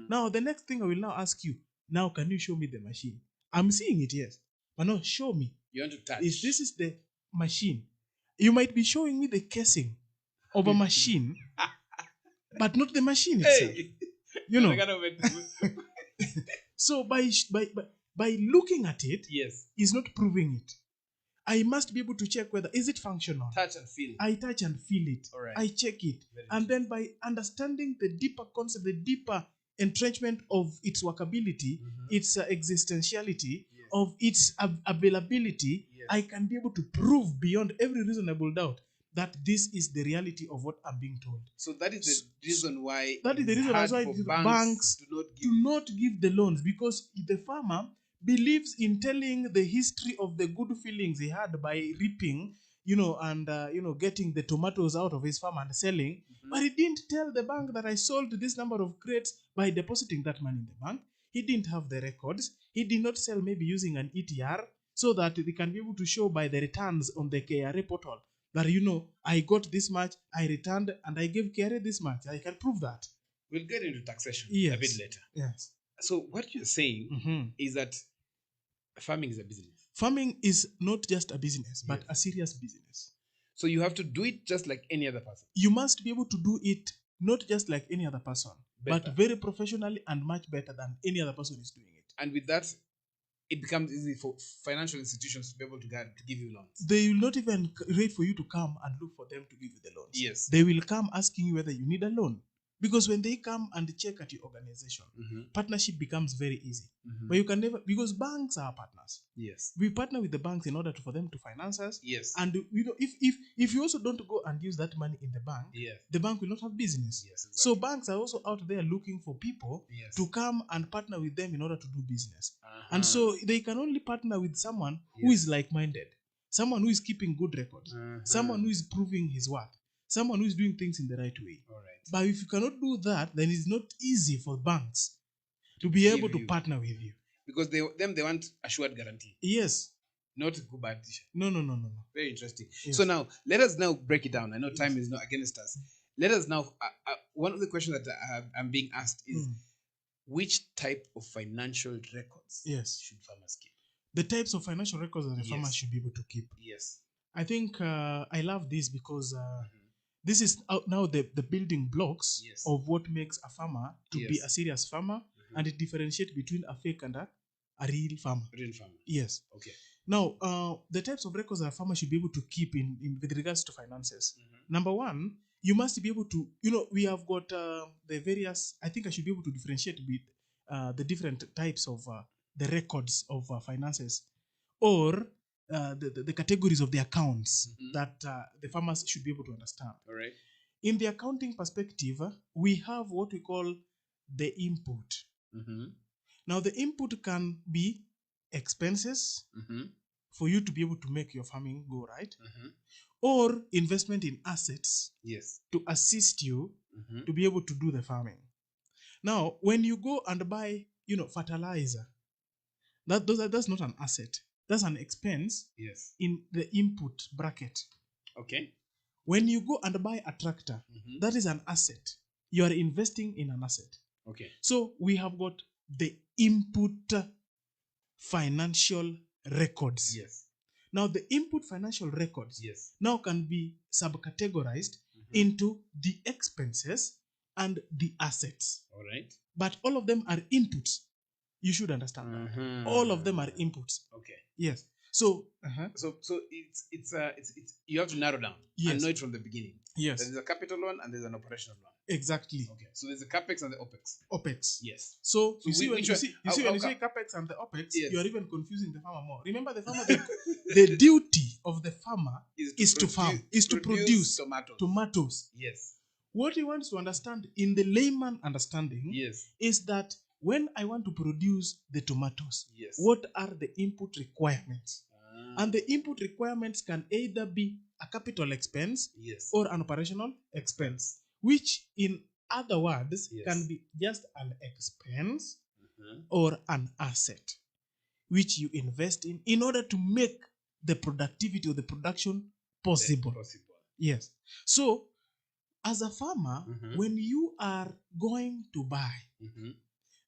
Now, the next thing I will now ask you, now can you show me the machine? I'm seeing it, yes. But no, show me. You want to touch? If this is the machine, you might be showing me the casing of a machine, but not the machine itself. Hey. So by looking at it, Yes. is not proving it. I must be able to check whether is it functional. Touch and feel. I touch and feel it. All right. I check it. Very And then by understanding the deeper concept, the deeper entrenchment of its workability, its existentiality, Yes. of its availability, Yes. I can be able to prove beyond every reasonable doubt that this is the reality of what I'm being told. So that is the reason why. That is the it's reason hard why for the banks banks do not give. do not give the loans, because the farmer believes in telling the history of the good feelings he had by reaping, and getting the tomatoes out of his farm and selling. But he didn't tell the bank that I sold this number of crates by depositing that money in the bank. He didn't have the records. He did not sell maybe using an ETR, so that they can be able to show by the returns on the KRA portal that, I got this much, I returned, and I gave KRA this much. I can prove that. We'll get into taxation Yes. a bit later. Yes. So what you're saying is that farming is a business. Farming is not just a business, but Yes. a serious business. So you have to do it just like any other person. You must be able to do it not just like any other person, Better. but very professionally and much better than any other person is doing it. And with that, it becomes easy for financial institutions to be able to give you loans. They will not even wait for you to come and look for them to give you the loans. Yes. They will come asking you whether you need a loan. Because when they come and check at your organization, partnership becomes very easy. But you can never, because banks are partners. Yes. We partner with the banks in order for them to finance us. Yes. And if you also don't go and use that money in the bank, Yes. the bank will not have business. Yes, exactly. So banks are also out there looking for people Yes. to come and partner with them in order to do business. Uh-huh. And so they can only partner with someone who is like-minded, someone who is keeping good records, someone who is proving his worth, someone who is doing things in the right way. All right. But if you cannot do that, then it's not easy for banks to be able to partner with you. because they want assured guarantee, Yes. not kubahatisha. No. Very interesting. Yes. So now let us now break it down. I know time is not against us. Let us now. One of the questions that I'm being asked is, which type of financial records Yes. should farmers keep? The types of financial records that the farmer Yes. should be able to keep. Yes. I think I love this because this is now the building blocks Yes. of what makes a farmer to be Yes. a serious farmer, and it differentiates between a fake and a real farmer. Real farmer. Yes. Okay. Now, the types of records that a farmer should be able to keep in with regards to finances. Number one, you must be able to, we have got the various, I think I should be able to differentiate with the different types of the records of finances, or the categories of the accounts that the farmers should be able to understand. All right. In the accounting perspective, we have what we call the input. Now, the input can be expenses for you to be able to make your farming go right, or investment in assets Yes. to assist you to be able to do the farming. Now, when you go and buy, fertilizer, that's not an asset. That's an expense. Yes. In the input bracket. Okay. When you go and buy a tractor, that is an asset. You are investing in an asset. Okay. So we have got the input financial records. Yes. Now, the input financial records now can be subcategorized into the expenses and the assets. All right. But all of them are inputs. You should understand that. All of them are inputs. Okay. Yes. So, So it's you have to narrow down and know it from the beginning. Yes. There's a capital one and there's an operational one. Exactly. Okay. So there's the capex and the opex. OPEX. Yes. So you see when which you one- see how- when how you say come- capex and the OPEX, Yes. you are even confusing the farmer more. Remember, the farmer, the duty of the farmer is to farm, is to produce tomatoes. Yes. What he wants to understand in the layman understanding Yes. is that when I want to produce the tomatoes, Yes. what are the input requirements? And the input requirements can either be a capital expense Yes. or an operational expense, which in other words Yes. can be just an expense Mhm. or an asset which you invest in order to make the productivity or the production possible. Possible. Yes. So, as a farmer, Mhm. when you are going to buy,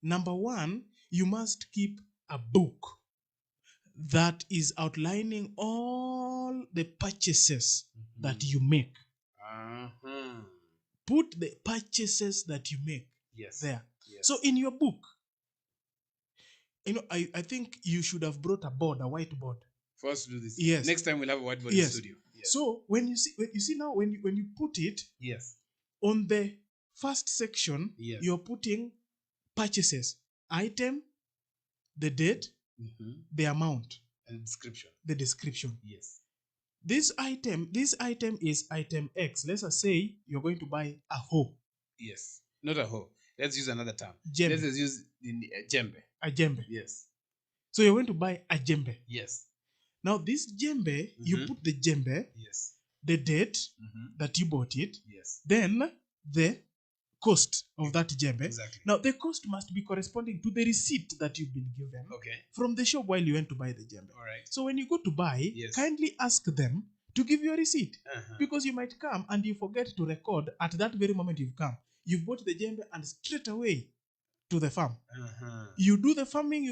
number one, you must keep a book that is outlining all the purchases that you make. Put the purchases that you make Yes. there. Yes. So in your book, I think you should have brought a whiteboard. For us to do this. Yes. Next time we'll have a whiteboard in Yes. the studio. Yes. So when you see now when you put it Yes. on the first section, Yes. you're putting purchases, item, the date, the amount, And description. the description. Yes. This item is item X. Let's just say you're going to buy a hoe, Yes. Not a hoe. Let's use another term. Jembe. Let's just use jembe. a jembe. Yes. So you're going to buy a jembe. Yes. Now this jembe, you Mhm. put the jembe, Yes. the date that you bought it, Yes. then the cost of that jembe. Exactly. Now the cost must be corresponding to the receipt that you've been given Okay. from the shop while you went to buy the jembe. All right. So when you go to buy, Yes. kindly ask them to give you a receipt, Uh-huh. because you might come and you forget to record at that very moment you've come. You've bought the jembe and straight away to the farm. Uh-huh. You do the farming,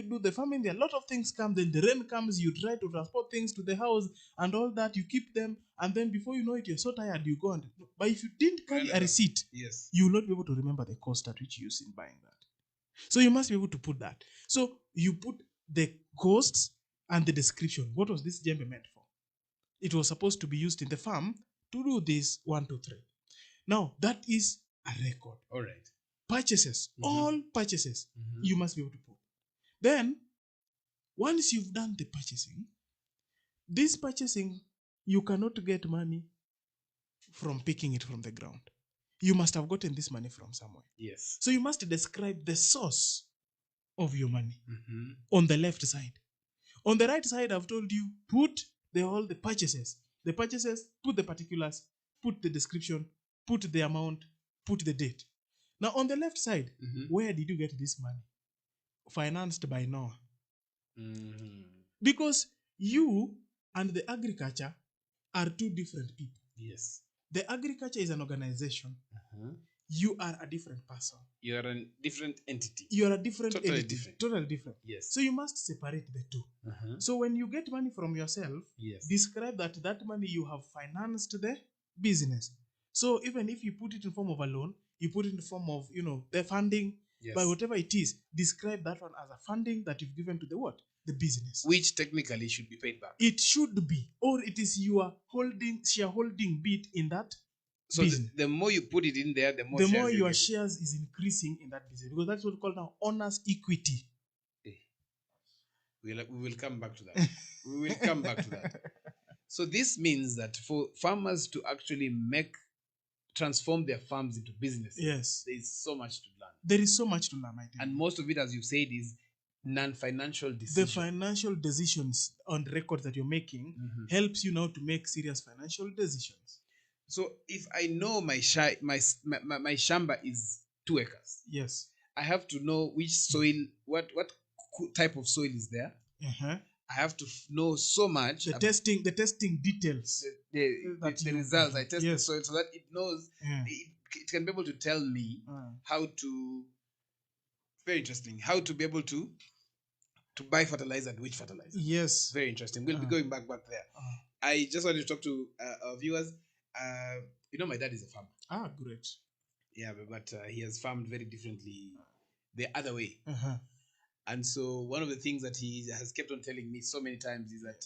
there are a lot of things come, then the rain comes, you try to transport things to the house and all that, you keep them, and then before you know it, you're so tired, you go and... But if you didn't carry a receipt, Yes. you will not be able to remember the cost at which you used in buying that. So you must be able to put that. So you put the costs and the description. What was this jembe meant for? It was supposed to be used in the farm to do this 1, 2, 3. Now, that is a record. All right. Purchases, all purchases, you must be able to put. Then, once you've done the purchasing, this purchasing, you cannot get money from picking it from the ground. You must have gotten this money from somewhere. Yes. So you must describe the source of your money Mm-hmm. on the left side. On the right side, I've told you, put all the purchases. The purchases, put the particulars, put the description, put the amount, put the date. Now, on the left side, Mm-hmm. where did you get this money? Financed by Noah. Because you and the agriculture are two different people. Yes. The agriculture is an organization. Uh-huh. You are a different person. You are a different entity. You are a different Totally entity. different. Totally different. Yes. So you must separate the two. Uh-huh. So when you get money from yourself, Yes. describe that money you have financed the business. So even if you put it in form of a loan, you put it in the form of, the funding, Yes. by whatever it is, describe that one as a funding that you've given to the what? The business. Which technically should be paid back. It should be, or it is your shareholding bit in that So business. the more you put it in there, the more The shares more you your get. shares is increasing in that business, because that's what we call now owner's equity. We will come back to that. We will come back to that. So this means that for farmers to actually transform their farms into business, Yes, there is so much to learn. there is so much to learn, I think. And most of it, as you said, is non-financial The decisions. financial decisions on record that you're making Mhm. helps you now to make serious financial decisions. So if I know my shamba is 2 acres, Yes. I have to know which soil, what type of soil is there. Uh-huh. I have to know so much The about testing details. the results. I test the Yes. soil so that it knows, Yeah. it can be able to tell me Uh, how to, very interesting, how to be able to buy fertilizer and which fertilizer. yes. Very interesting. We'll be going back there. I just wanted to talk to our viewers. My dad is a farmer. Great. Yeah, but he has farmed very differently the other way. Uh-huh. And so one of the things that he has kept on telling me so many times is that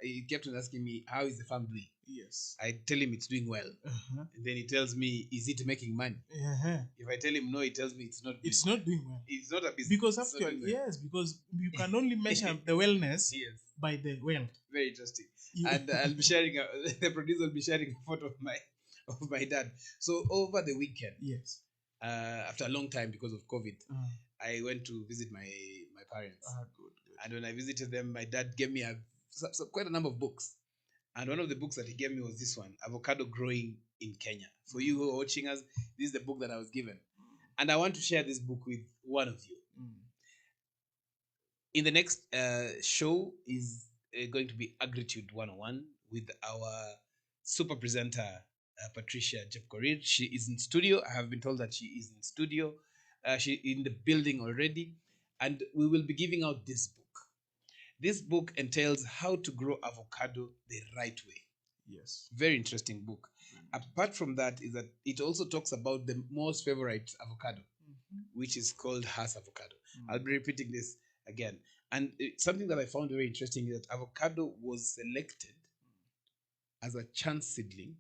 he kept on asking me, how is the farm doing? Yes. I tell him it's doing well. Uh-huh. And then he tells me, is it making money? Uh-huh. If I tell him no, he tells me it's not doing It's not doing well. It's not a business. Because It's not after, doing well. yes, because you can only measure the wellness Yes. by the wealth. Very interesting. You- And I'll be sharing, the producer will be sharing a photo of my dad. So over the weekend, Yes. after a long time because of COVID, Uh, I went to visit my parents. good. And when I visited them, my dad gave me quite a number of books. And one of the books that he gave me was this one, Avocado Growing in Kenya. For you who are watching us, this is the book that I was given. And I want to share this book with one of you. In the next show is going to be Agritude 101 with our super presenter, Patricia Jepkorir. She is in studio. I have been told that she is in studio. She's in the building already. And we will be giving out this book. This book entails how to grow avocado the right way. Yes. Very interesting book. Apart from that, is that it also talks about the most favorite avocado, which is called Hass avocado. I'll be repeating this again. And something that I found very interesting is that avocado was selected as a chance seedling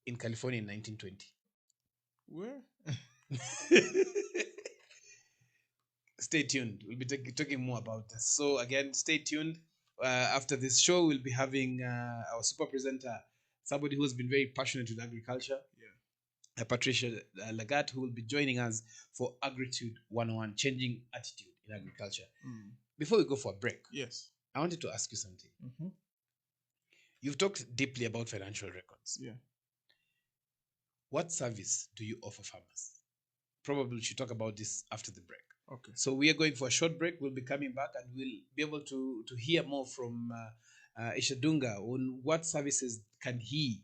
in California in 1920. Where? Stay tuned. We'll be talking more about this. So again, stay tuned. After this show, we'll be having our super presenter, somebody who has been very passionate with agriculture, Patricia Lagat, who will be joining us for Agritude 101, changing attitude in agriculture. Before we go for a break, Yes. I wanted to ask you something. You've talked deeply about financial records. Yeah. What service do you offer farmers? Probably we should talk about this after the break. Okay. So we are going for a short break. We'll be coming back and we'll be able to hear more from Isha Dunga on what services can he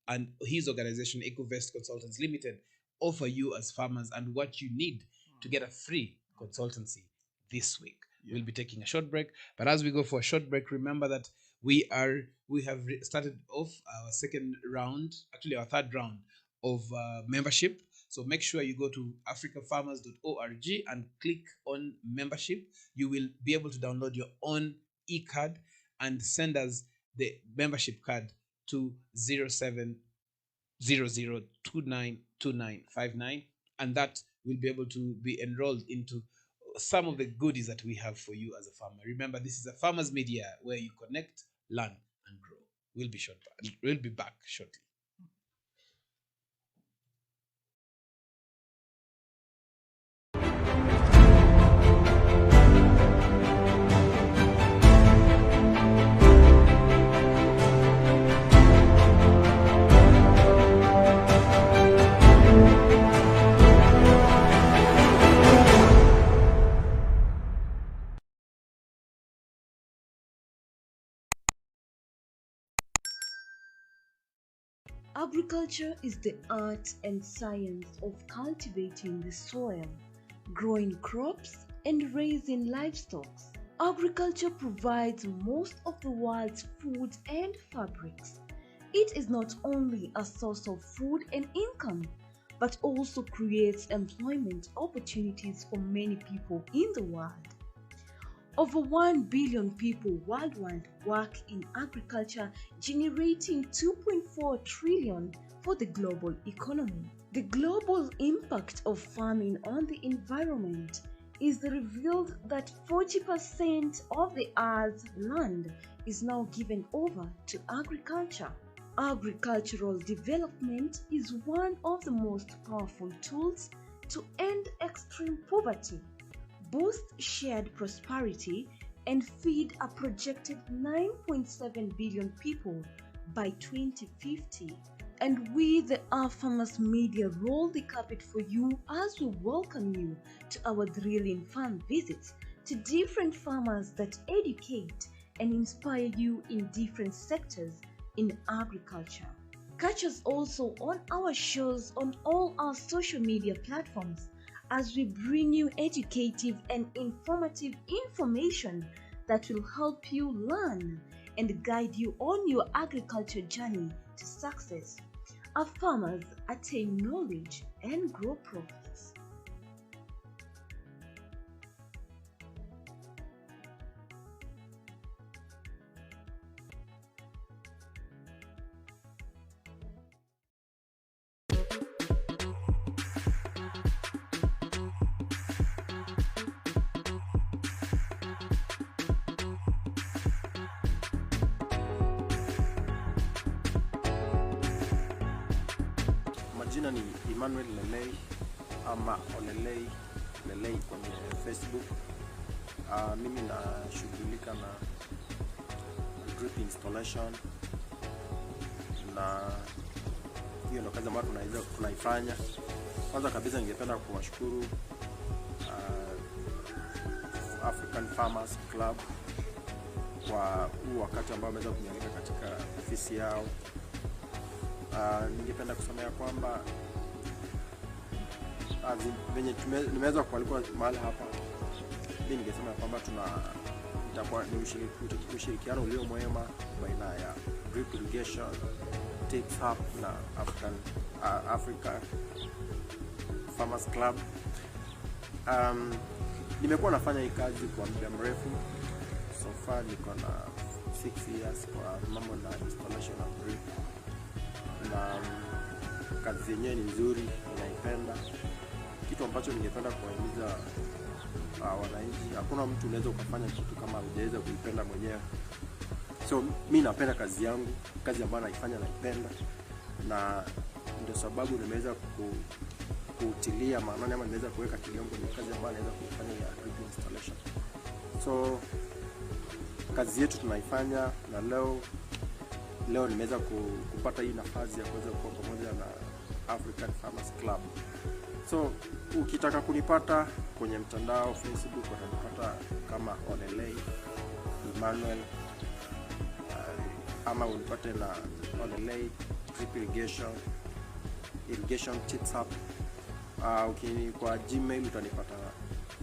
and his organization, EcoVest Consultants Limited, offer you as farmers and what you need to get a free consultancy this week. We'll be taking a short break. But as we go for a short break, remember that we have started off our second round, actually our third round of membership. So make sure you go to africafarmers.org and click on membership. You will be able to download your own e-card and send us the membership card to 0700292959, and that will be able to be enrolled into some of the goodies that we have for you as a farmer. Remember, this is a farmers media where you connect, learn, and grow. We'll be back shortly. Agriculture is the art and science of cultivating the soil, growing crops, and raising livestock. Agriculture provides most of the world's food and fabrics. It is not only a source of food and income, but also creates employment opportunities for many people in the world. Over 1 billion people worldwide work in agriculture, generating 2.4 trillion for the global economy. The global impact of farming on the environment is revealed that 40% of the Earth's land is now given over to agriculture. Agricultural development is one of the most powerful tools to end extreme poverty, boost shared prosperity, and feed a projected 9.7 billion people by 2050. And we, the Our Farmers Media, roll the carpet for you as we welcome you to our thrilling farm visits to different farmers that educate and inspire you in different sectors in agriculture. Catch us also on our shows on all our social media platforms as we bring you educative and informative information that will help you learn and guide you on your agriculture journey to success. Our farmers attain knowledge and grow profits. Majina ni Emmanuel Lelei ama Olelei Lelei kwenye Facebook. Mimi nashughulika na drip installation, na hiyo ndio kazi ambayo tunaifanya. Kwanza kabisa ningependa kuwashukuru African Farmers Club kwa huu wakati ambao wameweza kunialika katika ofisi yao. Ningependa kusema ya kwamba venye nimeweza kualikwa mahali hapa, mimi ningesema kwamba itakuwa ni ushirikiano ulio mwema baina ya drip irrigation, Tips Hub na Africa Farmers Club. Nimekuwa nafanya hii kazi kwa muda mrefu. So far niko na 6 years kwa mambo na installation of drip, na kazi yenyewe ni nzuri, ninaipenda. Kitu ambacho ningependa kuwahimiza wananchi, hakuna mtu unaweza ukafanya kitu kama hujaweza kuipenda mwenyewe. So mimi napenda kazi yangu, kazi ambayo naifanya naipenda, na ndio sababu nimeweza kutilia maana ama nimeweza kuweka kilio kwenye kazi ambayo naweza kufanya ya drip installation. So kazi yetu tunaifanya, na leo nimeweza kupata hii nafasi ya kuweza kuwa pamoja na African Farmers Club. So ukitaka kunipata kwenye mtandao Facebook, utanipata kama Olelei Emmanuel, ama unipate na Olelei Drip Irrigation Tips Hub. Kwa Gmail utanipata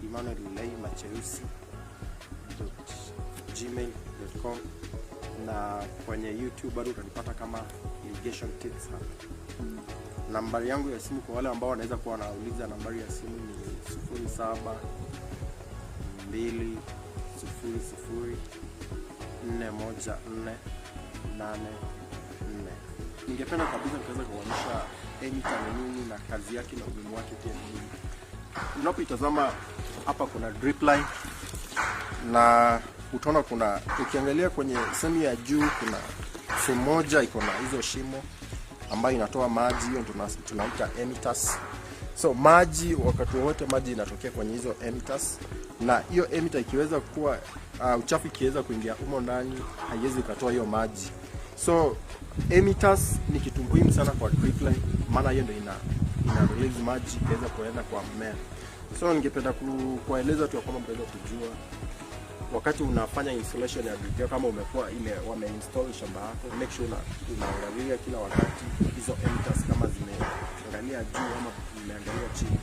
emmanuel.lei@gmail.com, na kwenye YouTube bado utanipata kama Irrigation Tips Hub. Nambari yangu ya simu kwa wale ambao wanaweza kuwa wanauliza, nambari ya simu ni 0720041484. Ningependa kabisa kuweza kuonyesha Emitter ni nini na kazi yake na umuhimu wake pia ni nini. Unapotazama hapa kuna drip line, na utaona ukiangalia kwenye sehemu ya juu kuna sehemu moja iko na hizo shimo ambayo inatoa maji, hiyo tunaita emitters. So maji, wakati wote maji inatokea kwenye hizo emitters, na hiyo emitter ikiweza kuwa uchafu ikiweza kuingia humo ndani haiwezi kutoa hiyo maji. So emitters ni kitu muhimu sana kwa drip line, maana hiyo ndio ina release maji iweze kuenda kwa mmea. So ningependa kueleza tu kwamba mtaweza kujua wakati unafanya installation ya drip yako, kama umekuwa wameinstall shamba yako, make sure unaangalia kila wakati hizo emitters kama zimeangalia juu ama zimeangalia chini.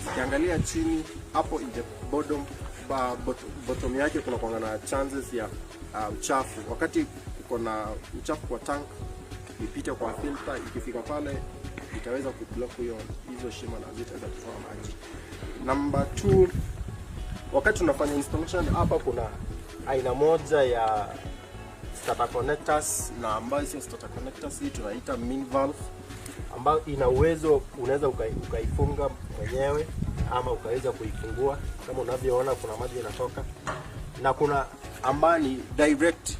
Zikiangalia chini, hapo in the bottom yake kuna kwa na chances ya uchafu. Wakati uko na uchafu kwa tank, ipite kwa filter, ikifika pale itaweza kublock hizo shimo na zitaweza kutoa maji. Number 2, wakati unafanya installation hapa, kuna aina moja ya starter connectors, na ambayo sio starter connectors, hii tunaita min valve, ambayo ina uwezo unaweza ukaifunga mwenyewe ama ukaweza kuifungua. Kama unavyoona kuna maji yanatoka, na kuna ambayo ni direct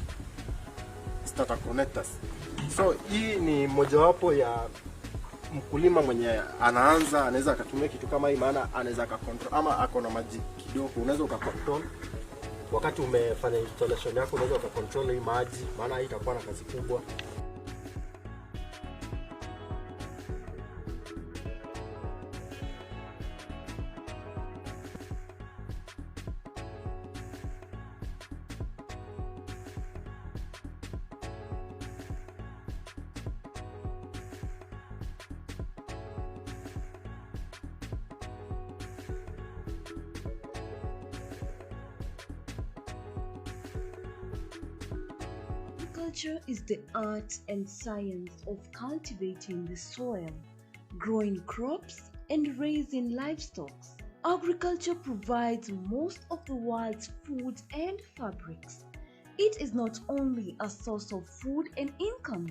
starter connectors. So hii ni mojawapo ya mkulima mwenye anaanza anaweza akatumia kitu kama hii, maana anaweza akacontrol, ama ako na maji kidogo, unaweza ukacontrol wakati umefanya installation yako, unaweza ukacontrol hii maji, maana hii itakuwa na kazi kubwa. Agriculture is the art and science of cultivating the soil, growing crops, and raising livestock. Agriculture provides most of the world's food and fabrics. It is not only a source of food and income,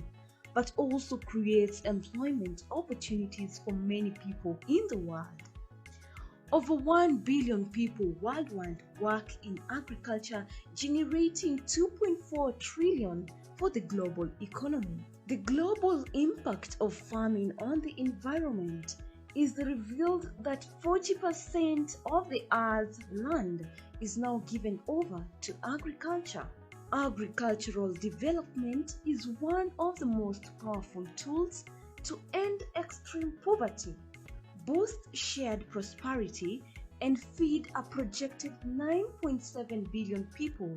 but also creates employment opportunities for many people in the world. Over 1 billion people worldwide work in agriculture, generating 2.4 trillion for the global economy. The global impact of farming on the environment is revealed that 40% of the Earth's land is now given over to agriculture. Agricultural development is one of the most powerful tools to end extreme poverty, boost shared prosperity, and feed a projected 9.7 billion people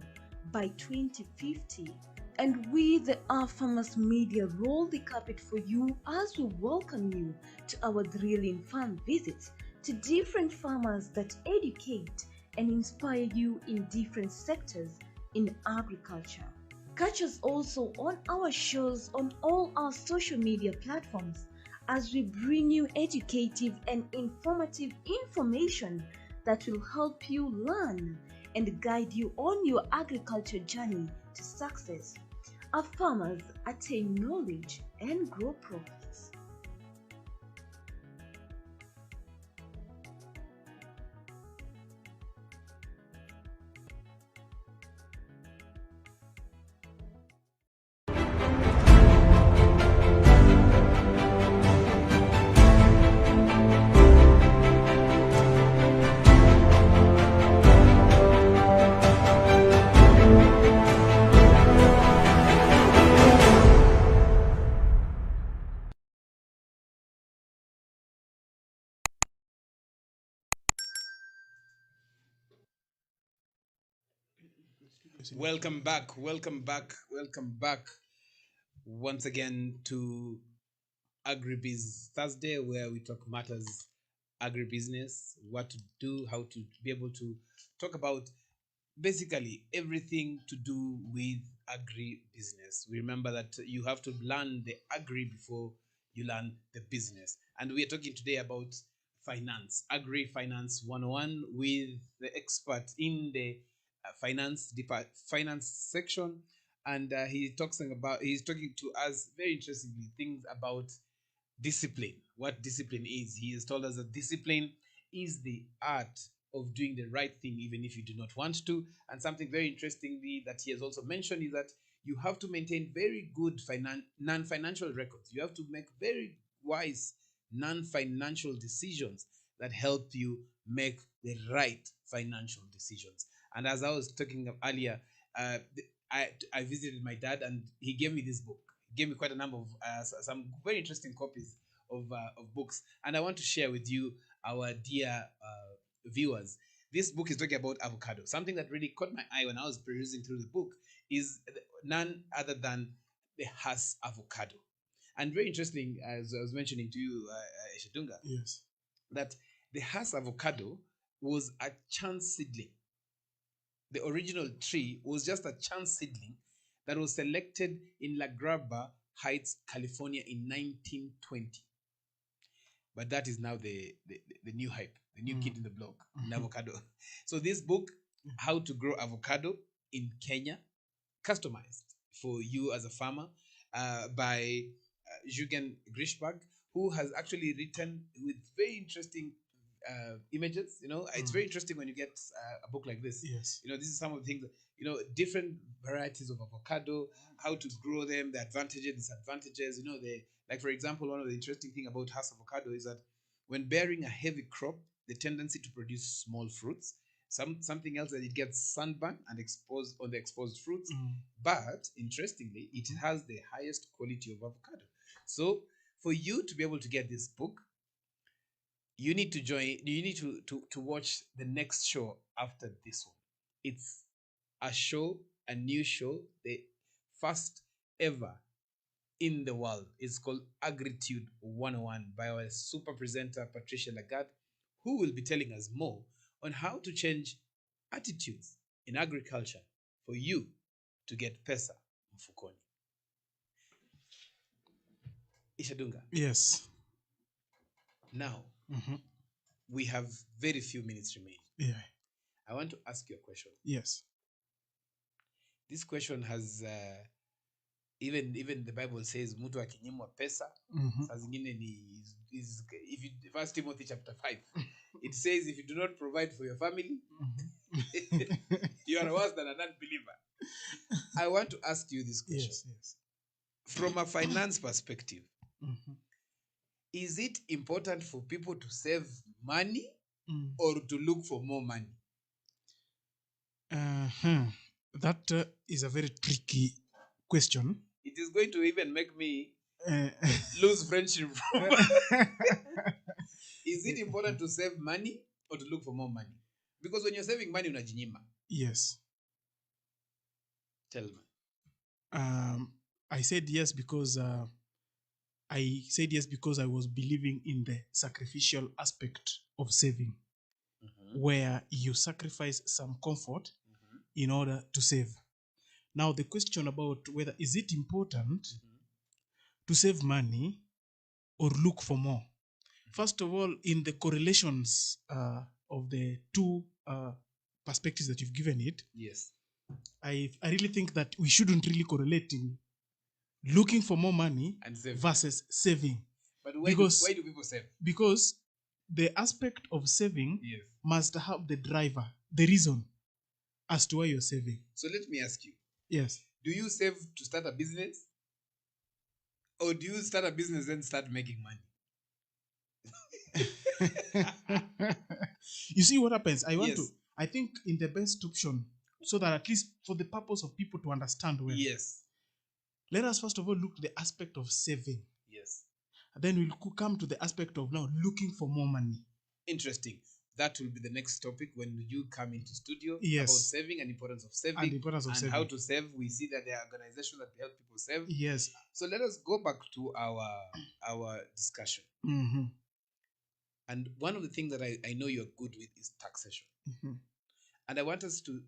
by 2050. And we, the Our Farmers Media, roll the carpet for you as we welcome you to our thrilling farm visits to different farmers that educate and inspire you in different sectors in agriculture. Catch us also on our shows on all our social media platforms as we bring you educative and informative information that will help you learn and guide you on your agriculture journey to success. Our farmers attain knowledge and grow profits. Welcome back, welcome back, welcome back once again to Agribiz Thursday, where we talk matters agribusiness, what to do, how to be able to talk about basically everything to do with agribusiness. We remember that you have to learn the agri before you learn the business. And we are talking today about finance, agri finance 101 with the expert in the finance section, and he's talking to us very interestingly things about discipline, what discipline is. He has told us that discipline is the art of doing the right thing even if you do not want to. And something very interestingly that he has also mentioned is that you have to maintain very good non-financial records. You have to make very wise non-financial decisions that help you make the right financial decisions. And as I was talking earlier, I visited my dad and he gave me this book. He gave me quite a number of some very interesting copies of books. And I want to share with you, our dear viewers, This book is talking about avocado. Something that really caught my eye when I was perusing through the book is none other than the Hass avocado. And very interesting, as I was mentioning to you, Ishadunga, Yes. that the Hass avocado was a chance seedling. The original tree was just a chance seedling that was selected in La Graba Heights, California in 1920. But that is now the new hype, the new kid in the block, in avocado. So this book, How to Grow Avocado in Kenya, customized for you as a farmer, by Jürgen Grischberg, who has actually written with very interesting images. You know, it's very interesting when you get a book like this. Yes. You know, this is some of the things, different varieties of avocado, how to grow them, the advantages, disadvantages. Like, for example, one of the interesting thing about Hass avocado is that when bearing a heavy crop, the tendency to produce small fruits. Something else that it gets sunburn and exposed on the exposed fruits. But interestingly, it has the highest quality of avocado. So for you to be able to get this book, you need to watch the next show after this one. It's a new show, the first ever in the world. It's called Agritude 101 by our super presenter Patricia Lagarde, who will be telling us more on how to change attitudes in agriculture for you to get pesa mfukoni. Ishadunga. Yes. Now, we have very few minutes remaining. Yeah. I want to ask you a question. Yes. This question has even the Bible says mtu akinyimwa pesa, saa zingine is if you, 1 Timothy chapter 5, it says if you do not provide for your family, you are worse than a non-believer. I want to ask you this question. Yes. From a finance perspective, is it important for people to save money or to look for more money? That is a very tricky question. It is going to even make me lose friendship. Is it important to save money or to look for more money? Because when you're saving money, unajinyima. Yes. Tell me. I said yes because I was believing in the sacrificial aspect of saving, where you sacrifice some comfort in order to save. Now, the question about whether is it important to save money or look for more. First of all, in the correlations of the two perspectives that you've given it, yes, I really think that we shouldn't really correlate in looking for more money and saving versus saving. But why do people save? Because the aspect of saving Yes. must have the driver, the reason as to why you're saving. So let me ask you. Yes. Do you save to start a business? Or do you start a business and start making money? You see what happens? Yes. I think in the best option, so that at least for the purpose of people to understand well. Yes. Let us first of all look at the aspect of saving. Yes. And then we'll come to the aspect of now looking for more money. Interesting. That will be the next topic when you come into studio. Yes. About saving and importance of saving. And the importance of saving. How to save. We see that there are organizations that help people save. Yes. So let us go back to our discussion. And one of the things that I know you're good with is taxation. And I want us to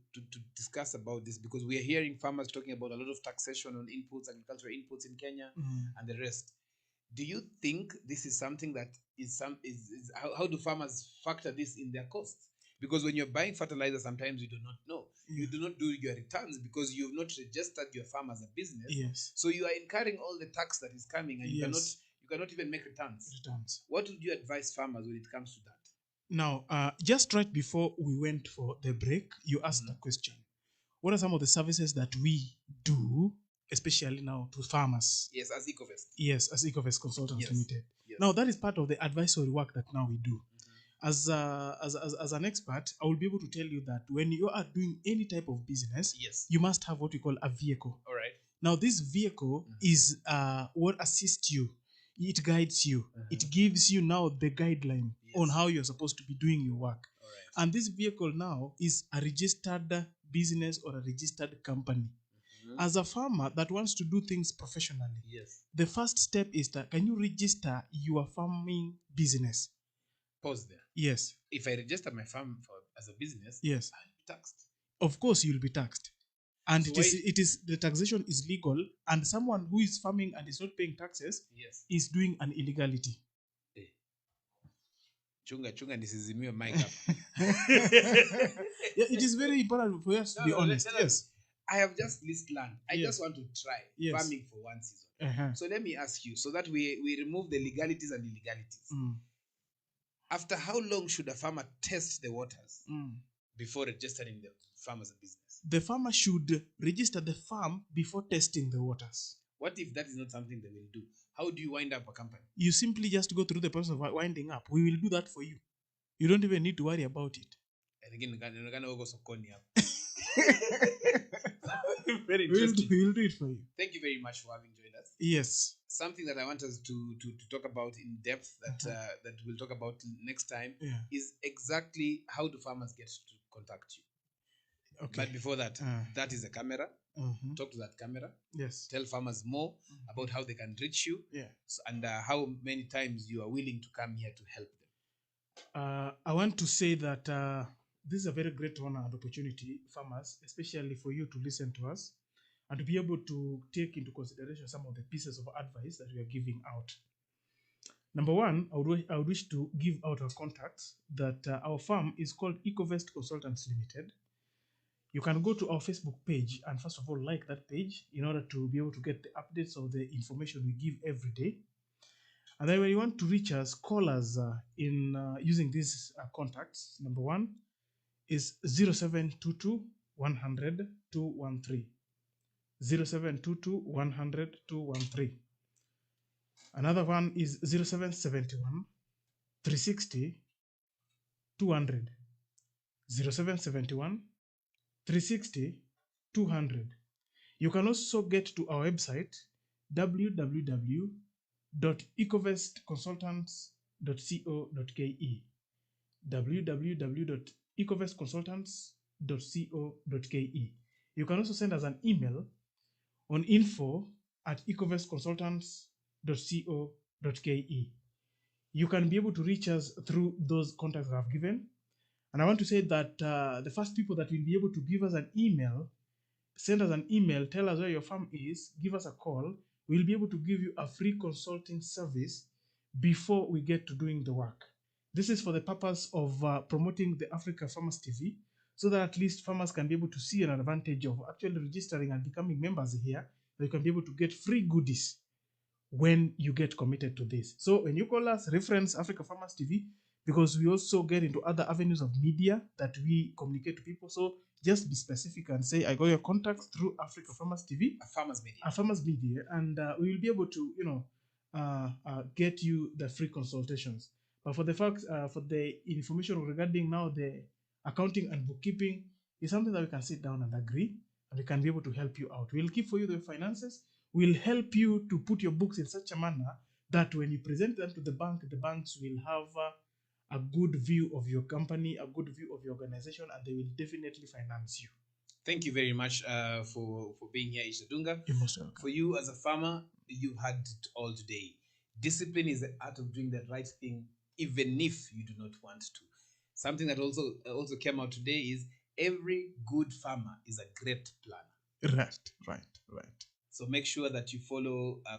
discuss about this because we are hearing farmers talking about a lot of taxation on inputs, agricultural inputs in Kenya and the rest. Do you think this is something that is how do farmers factor this in their costs? Because when you're buying fertilizer, sometimes you do not know. You do not do your returns because you've not registered your farm as a business. Yes. So you are incurring all the tax that is coming and you cannot even make returns. What would you advise farmers when it comes to that? Now, just right before we went for the break, you asked a question. What are some of the services that we do, especially now to farmers? Yes, as Ecovest. Yes, as Ecovest Consultants Limited. Yes. Now, that is part of the advisory work that now we do. As an expert, I will be able to tell you that when you are doing any type of business, yes, you must have what we call a vehicle. All right. Now, this vehicle is what assists you. It guides you. It gives you now the guideline on how you're supposed to be doing your work. And this vehicle now is a registered business or a registered company. As a farmer that wants to do things professionally, Yes. the first step is that can you register your farming business? Pause there. Yes. If I register my farm as a business, Yes. I'll be taxed. Of course, you'll be taxed. And So it is the taxation is legal, and someone who is farming and is not paying taxes Yes. is doing an illegality. Chunga nisizimiwe mic up. Yeah, it is very important for us to be honest. Yes. I have just leased land. I Yes. just want to try Yes. farming for one season. Uh-huh. So let me ask you, so that we remove the legalities and illegalities. Mm. After how long should a farmer test the waters Mm. before registering the farm as a business? The farmer should register the farm before testing the waters. What if that is not something they will do? How do you wind up a company? You simply just go through the process of winding up. We will do that for you. You don't even need to worry about it. And again, inaonekana uko sokoni hapa. Very We will interesting. do it for you. Thank you very much for having joined us. Yes. Something that I want us to talk about in depth that that we'll talk about next time Yeah. is exactly how do farmers get to contact you. Okay. But before that, that is a camera. Mhm. Talk to that camera. Yes. Tell farmers more about how they can reach you Yeah. and how many times you are willing to come here to help them. I want to say that this is a very great honor and opportunity, farmers, especially for you to listen to us and to be able to take into consideration some of the pieces of advice that we are giving out. Number one, I would wish to give out our contacts that our firm is called Ecovest Consultants Limited. You can go to our Facebook page and first of all like that page in order to be able to get the updates of the information we give every day. And then when you want to reach us, call us in using these contacts. Number one is 0722 100 213. 0722 100 213. Another one is 0771 360 200. 0771 360 200. You can also get to our website www.ecovestconsultants.co.ke. www.ecovestconsultants.co.ke. You can also send us an email on info@ecovestconsultants.co.ke. You can be able to reach us through those contacts I've given. And I want to say that the first people that will be able to give us an email, send us an email, tell us where your farm is, give us a call, we'll be able to give you a free consulting service before we get to doing the work. This is for the purpose of promoting the Africa Farmers TV, so that at least farmers can be able to see an advantage of actually registering and becoming members here. They can be able to get free goodies when you get committed to this. So when you call us, reference Africa Farmers TV, because we also get into other avenues of media that we communicate to people. So just be specific and say, I got your contact through Africa Farmers TV, A farmer's media. a farmers media, and we will be able to, get you the free consultations. But for the facts, for the information regarding now the accounting and bookkeeping is something that we can sit down and agree, and we can be able to help you out. We'll keep for you the finances. We'll help you to put your books in such a manner that when you present them to the banks will have a good view of your company, a good view of your organization, and they will definitely finance you. Thank you very much for being here, Isha Dunga. You're most welcome. For you as a farmer, you've had it all today. Discipline is the art of doing the right thing, even if you do not want to. Something that also came out today is every good farmer is a great planner. Right. So make sure that you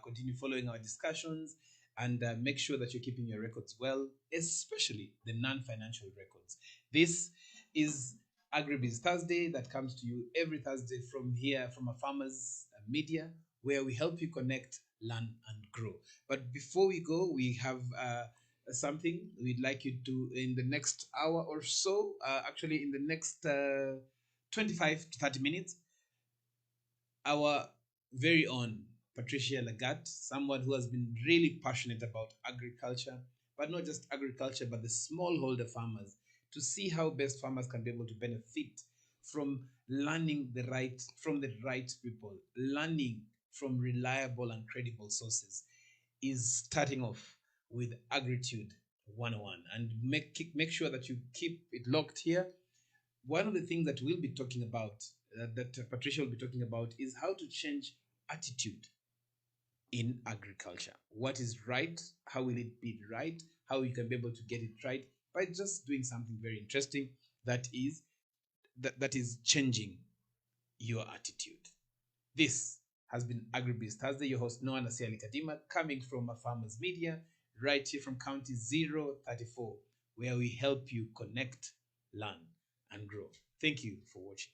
continue following our discussions, and make sure that you're keeping your records well, especially the non-financial records. This is Agribiz Thursday that comes to you every Thursday from here, from a farmer's media, where we help you connect, learn, and grow. But before we go, we have something we'd like you to, in the next hour or so, actually in the next 25 to 30 minutes, our very own Patricia Lagat, someone who has been really passionate about agriculture, but not just agriculture, but the smallholder farmers, to see how best farmers can be able to benefit from learning from the right people, learning from reliable and credible sources, is starting off with Agritude 101, and make sure that you keep it locked here. One of the things that we'll be talking about, that Patricia will be talking about, is how to change attitude in agriculture. What is right? How will it be right? How you can be able to get it right by just doing something very interesting, that is changing your attitude. This has been AgriBiz Thursday. Your host Noah Nasiali Kadima, coming from a Farmers Media, right here from County 034, where we help you connect, learn, and grow. Thank you for watching.